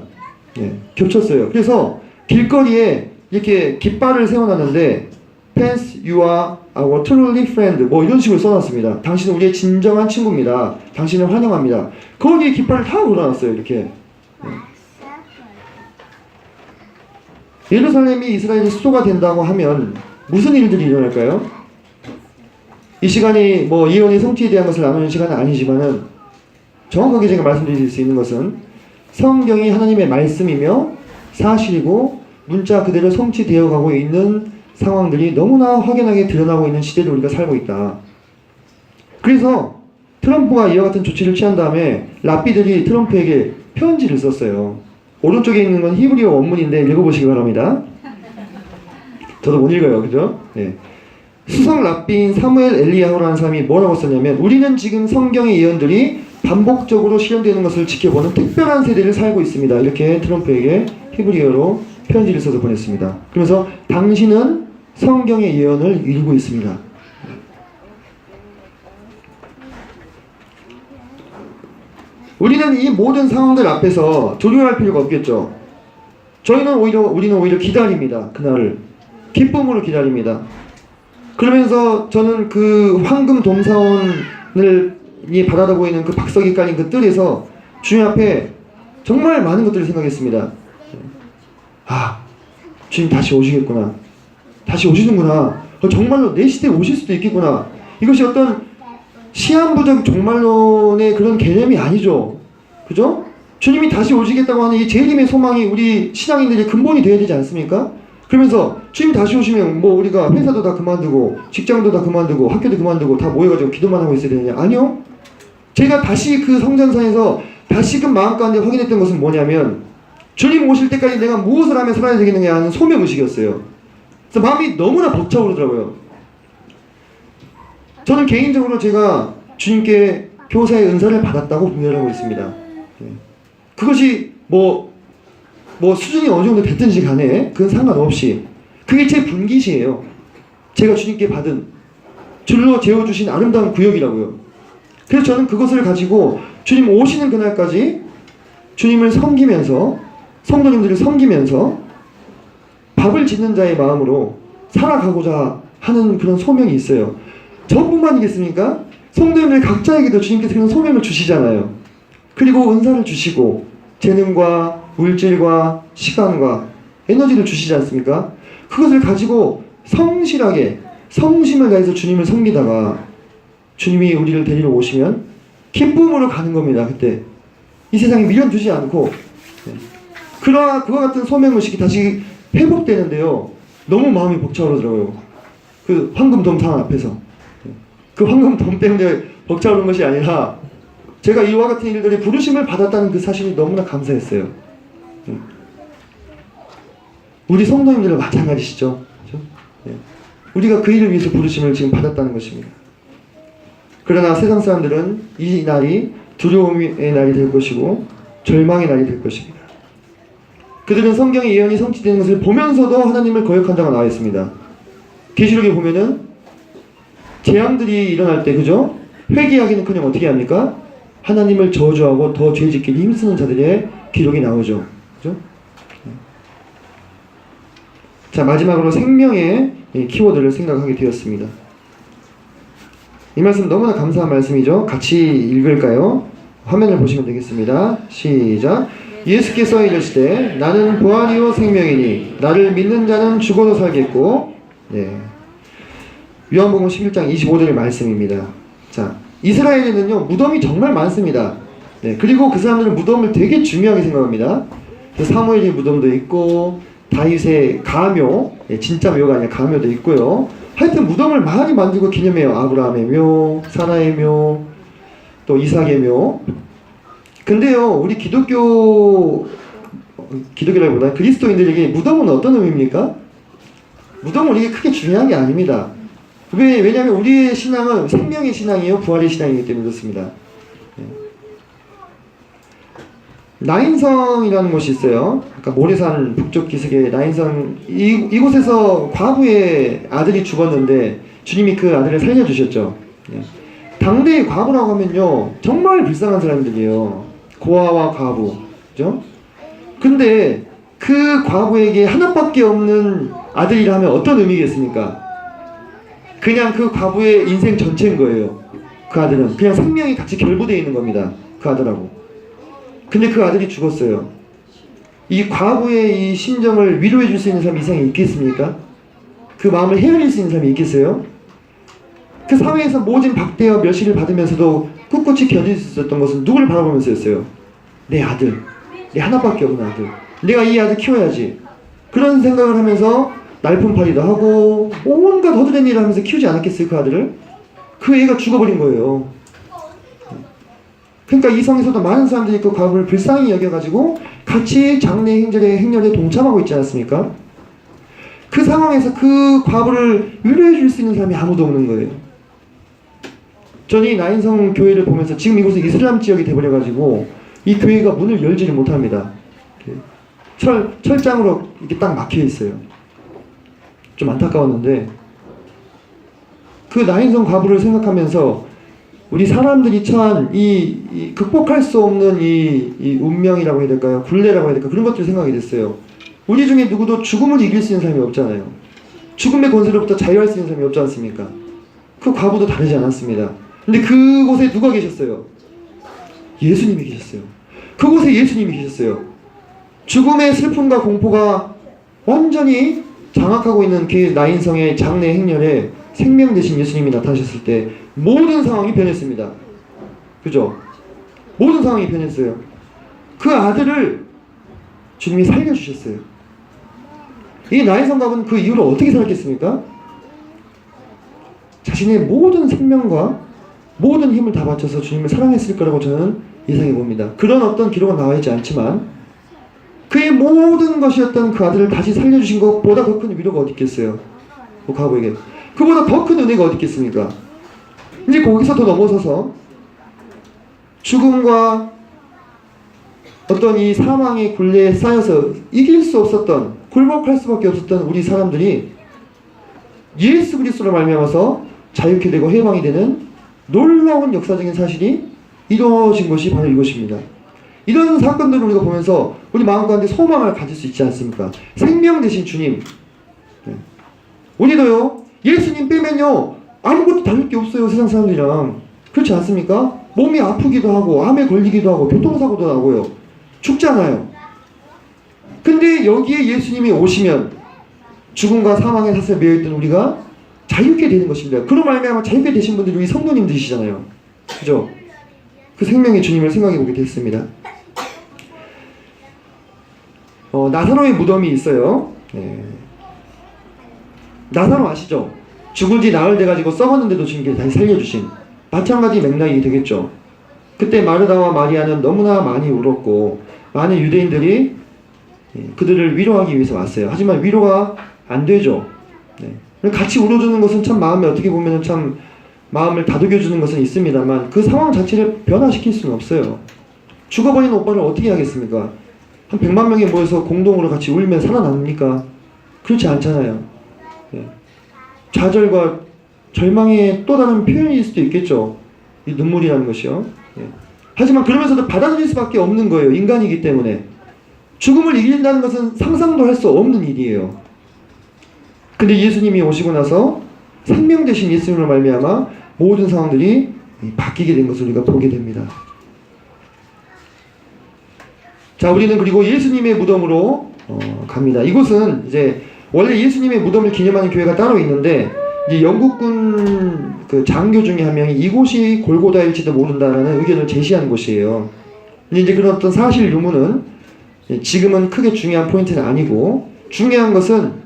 예, 겹쳤어요. 그래서 길거리에 이렇게 깃발을 세워놨는데 Pence, you are our truly friend 뭐 이런 식으로 써놨습니다. 당신은 우리의 진정한 친구입니다. 당신을 환영합니다. 거기에 깃발을 다 걸어놨어요. 이렇게. 예루살렘이 이스라엘의 수도가 된다고 하면 무슨 일들이 일어날까요? 이 시간이 뭐 예언의 성취에 대한 것을 나누는 시간은 아니지만은 정확하게 제가 말씀드릴 수 있는 것은 성경이 하나님의 말씀이며 사실이고 문자 그대로 성취되어 가고 있는 상황들이 너무나 확연하게 드러나고 있는 시대를 우리가 살고 있다. 그래서 트럼프가 이와 같은 조치를 취한 다음에 랍비들이 트럼프에게 편지를 썼어요. 오른쪽에 있는 건 히브리어 원문인데 읽어보시기 바랍니다. 저도 못 읽어요. 그죠? 네. 수석 랍비인 사무엘 엘리야후라는 사람이 뭐라고 썼냐면 우리는 지금 성경의 예언들이 반복적으로 실현되는 것을 지켜보는 특별한 세대를 살고 있습니다. 이렇게 트럼프에게 히브리어로 편지를 써서 보냈습니다. 그래서 당신은 성경의 예언을 읽고 있습니다. 우리는 이 모든 상황들 앞에서 두려워할 필요가 없겠죠. 우리는 오히려 기다립니다. 그날을 기쁨으로 기다립니다. 그러면서 저는 그 황금 동사원을 바라다 보이는 그 박석이 깔린 그 뜰에서 주님 앞에 정말 많은 것들을 생각했습니다. 아, 주님 다시 오시겠구나. 다시 오시는구나. 정말로 내 시대에 오실 수도 있겠구나. 이것이 어떤 시한부적 종말론의 그런 개념이 아니죠. 그죠? 주님이 다시 오시겠다고 하는 이 재림의 소망이 우리 신앙인들의 근본이 되어야 되지 않습니까? 그러면서 주님 다시 오시면 뭐 우리가 회사도 다 그만두고 직장도 다 그만두고 학교도 그만두고 다 모여가지고 기도만 하고 있어야 되느냐? 아니요. 제가 다시 그 성전상에서 다시금 마음 가운데 확인했던 것은 뭐냐면 주님 오실 때까지 내가 무엇을 하며 살아야 되겠느냐 하는 소명의식이었어요. 그래서 마음이 너무나 벅차오르더라고요. 저는 개인적으로 제가 주님께 교사의 은사를 받았다고 분별하고 있습니다. 그것이 뭐 수준이 어느 정도 됐든지 간에 그건 상관없이 그게 제 분깃이에요. 제가 주님께 받은 줄로 재워주신 아름다운 구역이라고요. 그래서 저는 그것을 가지고 주님 오시는 그날까지 주님을 섬기면서 성도님들을 섬기면서 밥을 짓는 자의 마음으로 살아가고자 하는 그런 소명이 있어요. 저뿐만이겠습니까? 성도님들 각자에게도 주님께서 그런 소명을 주시잖아요. 그리고 은사를 주시고 재능과 물질과 시간과 에너지를 주시지 않습니까? 그것을 가지고 성실하게 성심을 다해서 주님을 섬기다가 주님이 우리를 데리러 오시면 기쁨으로 가는 겁니다. 그때 이 세상에 미련 두지 않고 그와 같은 소명의식이 다시 회복되는데요. 너무 마음이 벅차오르더라고요. 그 황금돔 상 앞에서 그 황금돔 때문에 벅차오른 것이 아니라 제가 이와 같은 일들이 부르심을 받았다는 그 사실이 너무나 감사했어요. 우리 성도님들은 마찬가지시죠. 그렇죠? 네. 우리가 그 일을 위해서 부르심을 지금 받았다는 것입니다. 그러나 세상 사람들은 이 날이 두려움의 날이 될 것이고 절망의 날이 될 것입니다. 그들은 성경의 예언이 성취되는 것을 보면서도 하나님을 거역한다고 나와 있습니다. 계시록에 보면은 재앙들이 일어날 때, 그죠? 회개하기는커녕 어떻게 합니까? 하나님을 저주하고 더 죄짓기 힘쓰는 자들의 기록이 나오죠. 그죠? 자, 마지막으로 생명의 키워드를 생각하게 되었습니다. 이 말씀 너무나 감사한 말씀이죠. 같이 읽을까요? 화면을 보시면 되겠습니다. 시작. 예수께서 이르시되 나는 부활이요 생명이니 나를 믿는 자는 죽어도 살겠고. 네. 요한복음 11장 25절의 말씀입니다. 자, 이스라엘에는요 무덤이 정말 많습니다. 네, 그리고 그 사람들은 무덤을 되게 중요하게 생각합니다. 사무엘의 무덤도 있고 다윗의 가묘, 진짜 묘가 아니라 가묘도 있고요. 하여튼 무덤을 많이 만들고 기념해요. 아브라함의 묘, 사라의 묘, 또 이삭의 묘. 근데요, 우리 기독교라기보다 그리스도인들에게 무덤은 어떤 의미입니까? 무덤은 우리에게 크게 중요한 게 아닙니다. 왜냐하면 우리의 신앙은 생명의 신앙이에요, 부활의 신앙이기 때문에 그렇습니다. 나인성이라는 곳이 있어요. 그러니까 모래산 북쪽 기슭의 나인성, 이곳에서 과부의 아들이 죽었는데 주님이 그 아들을 살려주셨죠. 당대의 과부라고 하면요 정말 불쌍한 사람들이에요. 고아와 과부, 그죠? 근데 그 과부에게 하나밖에 없는 아들이라 면 어떤 의미겠습니까? 그냥 그 과부의 인생 전체인 거예요. 그 아들은 그냥 생명이 같이 결부되어 있는 겁니다. 그 아들하고. 근데 그 아들이 죽었어요. 이 과부의 이 심정을 위로해 줄 수 있는 사람이 이 세상에 있겠습니까? 그 마음을 헤아릴 수 있는 사람이 있겠어요? 그 사회에서 모진 박대와 멸시를 받으면서도 꿋꿋이 견딜 수 있었던 것은 누구를 바라보면서였어요? 내 아들, 내 하나밖에 없는 아들, 내가 이 아들 키워야지. 그런 생각을 하면서 날품팔이도 하고 온갖 허드렛 일을 하면서 키우지 않았겠어요? 그 아들을? 그 애가 죽어버린 거예요. 그러니까 이 성에서도 많은 사람들이 그 과부를 불쌍히 여겨가지고 같이 장례 행렬에 동참하고 있지 않습니까? 그 상황에서 그 과부를 위로해 줄 수 있는 사람이 아무도 없는 거예요. 저는 이 나인성 교회를 보면서 지금 이곳은 이슬람 지역이 돼버려가지고 이 교회가 문을 열지를 못합니다. 철장으로 이렇게 딱 막혀 있어요. 좀 안타까웠는데 그 나인성 과부를 생각하면서 우리 사람들이 처한 이 극복할 수 없는 이 운명이라고 해야 될까요? 굴레라고 해야 될까요? 그런 것들을 생각이 됐어요. 우리 중에 누구도 죽음을 이길 수 있는 사람이 없잖아요. 죽음의 권세로부터 자유할 수 있는 사람이 없지 않습니까? 그 과부도 다르지 않았습니다. 근데 그곳에 누가 계셨어요? 예수님이 계셨어요. 그곳에 예수님이 계셨어요. 죽음의 슬픔과 공포가 완전히 장악하고 있는 그 나인성의 장례 행렬에 생명 되신 예수님이 나타나셨을 때 모든 상황이 변했습니다. 그죠? 모든 상황이 변했어요. 그 아들을 주님이 살려주셨어요. 이 나인성 과부는 그 이후로 어떻게 살았겠습니까? 자신의 모든 생명과 모든 힘을 다 바쳐서 주님을 사랑했을 거라고 저는 예상해 봅니다. 그런 어떤 기록은 나와 있지 않지만 그의 모든 것이었던 그 아들을 다시 살려주신 것보다 더 큰 위로가 어디 있겠어요? 그 과부에게. 그보다 더 큰 은혜가 어디 있겠습니까? 이제 거기서 더 넘어서서 죽음과 어떤 이 사망의 굴레에 쌓여서 이길 수 없었던, 굴복할 수밖에 없었던 우리 사람들이 예수 그리스도로 말미암아서 자유케 되고 해방이 되는 놀라운 역사적인 사실이 이루어진 것이 바로 이것입니다. 이런 사건들을 우리가 보면서 우리 마음 가운데 소망을 가질 수 있지 않습니까? 생명 되신 주님. 우리도요, 예수님 빼면요, 아무것도 다를 게 없어요, 세상 사람들이랑. 그렇지 않습니까? 몸이 아프기도 하고, 암에 걸리기도 하고, 교통사고도 나고요. 죽잖아요. 근데 여기에 예수님이 오시면 죽음과 사망의 사슬에 매여있던 우리가 자유케 되는 것입니다. 그로 말미암아 자유케 되신 분들이 우리 성도님들이시잖아요. 그죠? 그 생명의 주님을 생각해 보게 됐습니다. 나사로의 무덤이 있어요. 나사로 아시죠? 죽은 지 나흘 돼가지고 썩었는데도 주님께서 다시 살려주신, 마찬가지 맥락이 되겠죠. 그때 마르다와 마리아는 너무나 많이 울었고 많은 유대인들이 그들을 위로하기 위해서 왔어요. 하지만 위로가 안 되죠. 같이 울어주는 것은 참 마음에 어떻게 보면 참 마음을 다독여주는 것은 있습니다만 그 상황 자체를 변화시킬 수는 없어요. 죽어버린 오빠를 어떻게 하겠습니까? 한 100만 명이 모여서 공동으로 같이 울면 살아납니까? 그렇지 않잖아요. 예. 좌절과 절망의 또 다른 표현일 수도 있겠죠. 이 눈물이라는 것이요. 예. 하지만 그러면서도 받아들일 수밖에 없는 거예요. 인간이기 때문에. 죽음을 이긴다는 것은 상상도 할 수 없는 일이에요. 근데 예수님이 오시고 나서 생명 되신 예수님으로 말미암아 모든 상황들이 바뀌게 된 것을 우리가 보게 됩니다. 자, 우리는 그리고 예수님의 무덤으로 갑니다. 이곳은 이제 원래 예수님의 무덤을 기념하는 교회가 따로 있는데 이제 영국군 그 장교 중에 한 명이 이곳이 골고다일지도 모른다라는 의견을 제시한 곳이에요. 근데 이제 그런 어떤 사실 유무는 지금은 크게 중요한 포인트는 아니고 중요한 것은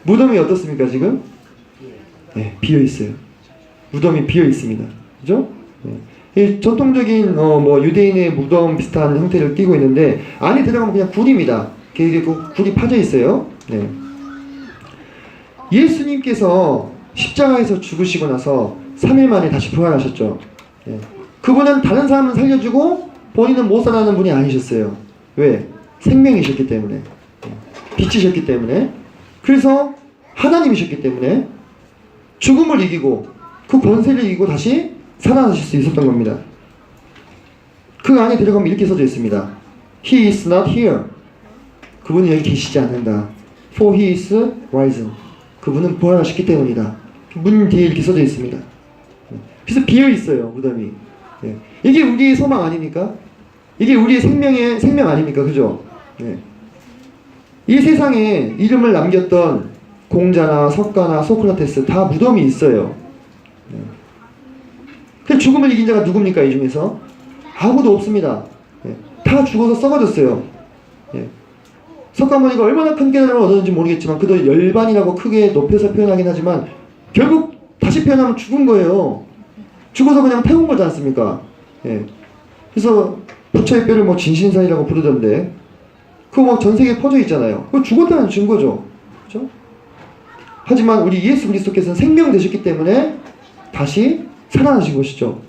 무덤이 어떻습니까 지금? 네, 비어 있어요. 무덤이 비어 있습니다. 그죠? 네. 이 전통적인 뭐 유대인의 무덤 비슷한 형태를 띠고 있는데 안에 들어가면 그냥 굴입니다. 그 굴이 파져 있어요. 네. 예수님께서 십자가에서 죽으시고 나서 3일 만에 다시 부활하셨죠. 네. 그분은 다른 사람은 살려주고 본인은 못 살아나는 분이 아니셨어요. 왜? 생명이셨기 때문에, 빛이셨기 때문에, 그래서 하나님이셨기 때문에 죽음을 이기고 그 권세를 이기고 다시 살아나실 수 있었던 겁니다. 그 안에 들어가면 이렇게 써져 있습니다. He is not here. 그분은 여기 계시지 않는다. For he is risen. 그분은 부활하셨기 때문이다. 문 뒤에 이렇게 써져 있습니다. 그래서 비어 있어요, 무덤이. 이게 우리의 소망 아닙니까? 이게 우리의 생명 아닙니까? 그죠? 이 세상에 이름을 남겼던 공자나 석가나 소크라테스 다 무덤이 있어요. 그 죽음을 이긴 자가 누굽니까? 이 중에서 아무도 없습니다. 다 죽어서 썩어졌어요. 석가모니가 얼마나 큰 깨달음을 얻었는지 모르겠지만 그도 열반이라고 크게 높여서 표현하긴 하지만 결국 다시 표현하면 죽은 거예요. 죽어서 그냥 태운 거지 않습니까? 그래서 부처의 뼈를 뭐 진신사이라고 부르던데 그거 막 전 세계에 퍼져 있잖아요. 그거 죽었다는 증거죠. 그렇죠? 하지만 우리 예수 그리스도께서는 생명 되셨기 때문에 다시 살아나신 것이죠.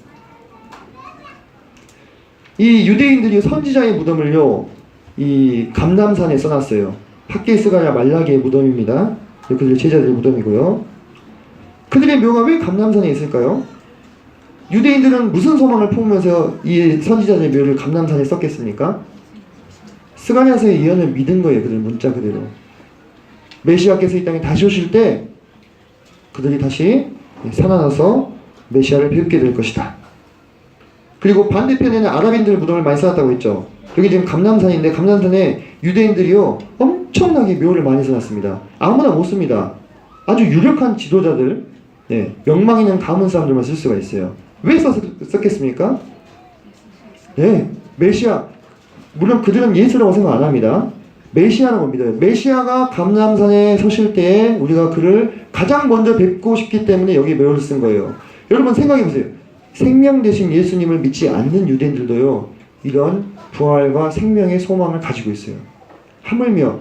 이 유대인들이 선지자의 무덤을요, 이 감람산에 써놨어요. 학계 스가랴 말라기의 무덤입니다. 그들의 제자들의 무덤이고요. 그들의 묘가 왜 감람산에 있을까요? 유대인들은 무슨 소망을 품으면서 이 선지자의 묘를 감람산에 썼겠습니까? 스가랴서의 예언을 믿은 거예요. 그들 문자 그대로. 메시아께서 이 땅에 다시 오실 때 그들이 다시 살아나서 메시아를 뵙게 될 것이다. 그리고 반대편에는 아랍인들 무덤을 많이 써놨다고 했죠. 여기 지금 감람산인데 감람산에 유대인들이요 엄청나게 묘를 많이 써놨습니다. 아무나 못 씁니다. 아주 유력한 지도자들, 명망 있는 가문 사람들만 쓸 수가 있어요. 왜 썼겠습니까? 메시아. 물론 그들은 예수라고 생각 안 합니다. 메시아라고 믿어요. 메시아가 감람산에 서실 때에 우리가 그를 가장 먼저 뵙고 싶기 때문에 여기 묘를 쓴 거예요. 여러분 생각해보세요. 생명 되신 예수님을 믿지 않는 유대인들도요 이런 부활과 생명의 소망을 가지고 있어요. 하물며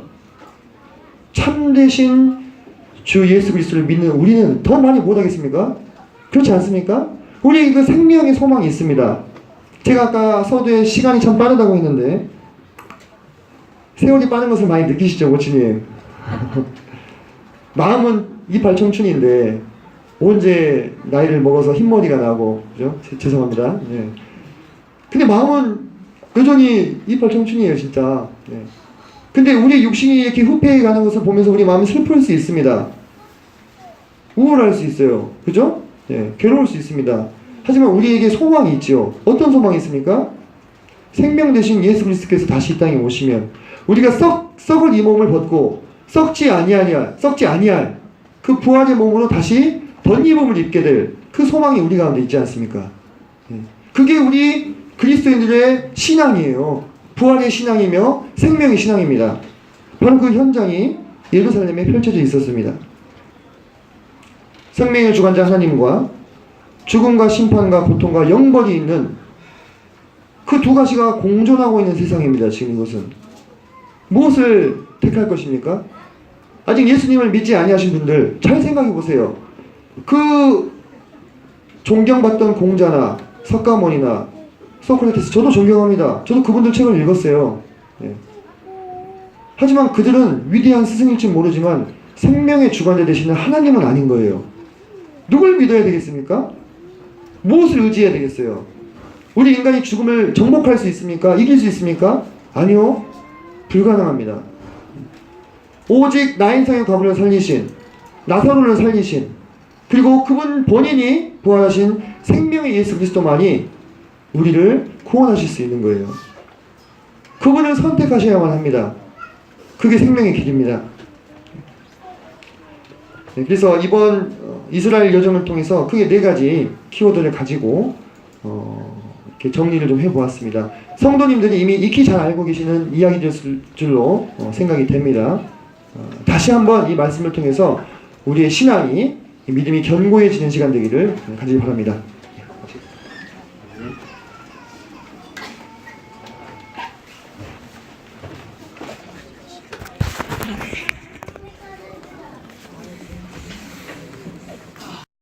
참되신 주 예수 그리스도를 믿는 우리는 더 많이 못하겠습니까? 그렇지 않습니까? 우리 그 생명의 소망이 있습니다. 제가 아까 서두에 시간이 참 빠르다고 했는데 세월이 빠른 것을 많이 느끼시죠, 모치님? 마음은 이팔 청춘인데 언제 나이를 먹어서 흰머리가 나고, 그죠? 죄송합니다. 근데 마음은 여전히 이팔 청춘이에요, 진짜. 근데 우리 육신이 이렇게 후퇴해 가는 것을 보면서 우리 마음이 슬플 수 있습니다. 우울할 수 있어요. 그죠? 괴로울 수 있습니다. 하지만 우리에게 소망이 있죠. 어떤 소망이 있습니까? 생명 되신 예수 그리스도께서 다시 이 땅에 오시면 우리가 썩을 이 몸을 벗고 썩지 아니할 그 부활의 몸으로 다시 덧입음을 입게 될 그 소망이 우리 가운데 있지 않습니까? 그게 우리 그리스도인들의 신앙이에요. 부활의 신앙이며 생명의 신앙입니다. 바로 그 현장이 예루살렘에 펼쳐져 있었습니다. 생명의 주관자 하나님과 죽음과 심판과 고통과 영벌이 있는 그 두 가지가 공존하고 있는 세상입니다. 지금 이것은 무엇을 택할 것입니까? 아직 예수님을 믿지 아니하신 분들 잘 생각해 보세요. 그 존경받던 공자나 석가모니나 소크라테스, 저도 존경합니다. 저도 그분들 책을 읽었어요. 예. 하지만 그들은 위대한 스승일지 모르지만 생명의 주관자 되시는 하나님은 아닌 거예요. 누굴 믿어야 되겠습니까? 무엇을 의지해야 되겠어요? 우리 인간이 죽음을 정복할 수 있습니까? 이길 수 있습니까? 아니요. 불가능합니다. 오직 나인성의 가문을 살리신, 나사로를 살리신, 그리고 그분 본인이 부활하신 생명의 예수 그리스도만이 우리를 구원하실 수 있는 거예요. 그분을 선택하셔야만 합니다. 그게 생명의 길입니다. 네, 그래서 이번 이스라엘 여정을 통해서 크게 4가지 키워드를 가지고 이렇게 정리를 좀 해보았습니다. 성도님들이 이미 익히 잘 알고 계시는 이야기였을 줄로 생각이 됩니다. 다시 한번 이 말씀을 통해서 우리의 신앙이, 믿음이 견고해지는 시간 되기를 간절히 바랍니다.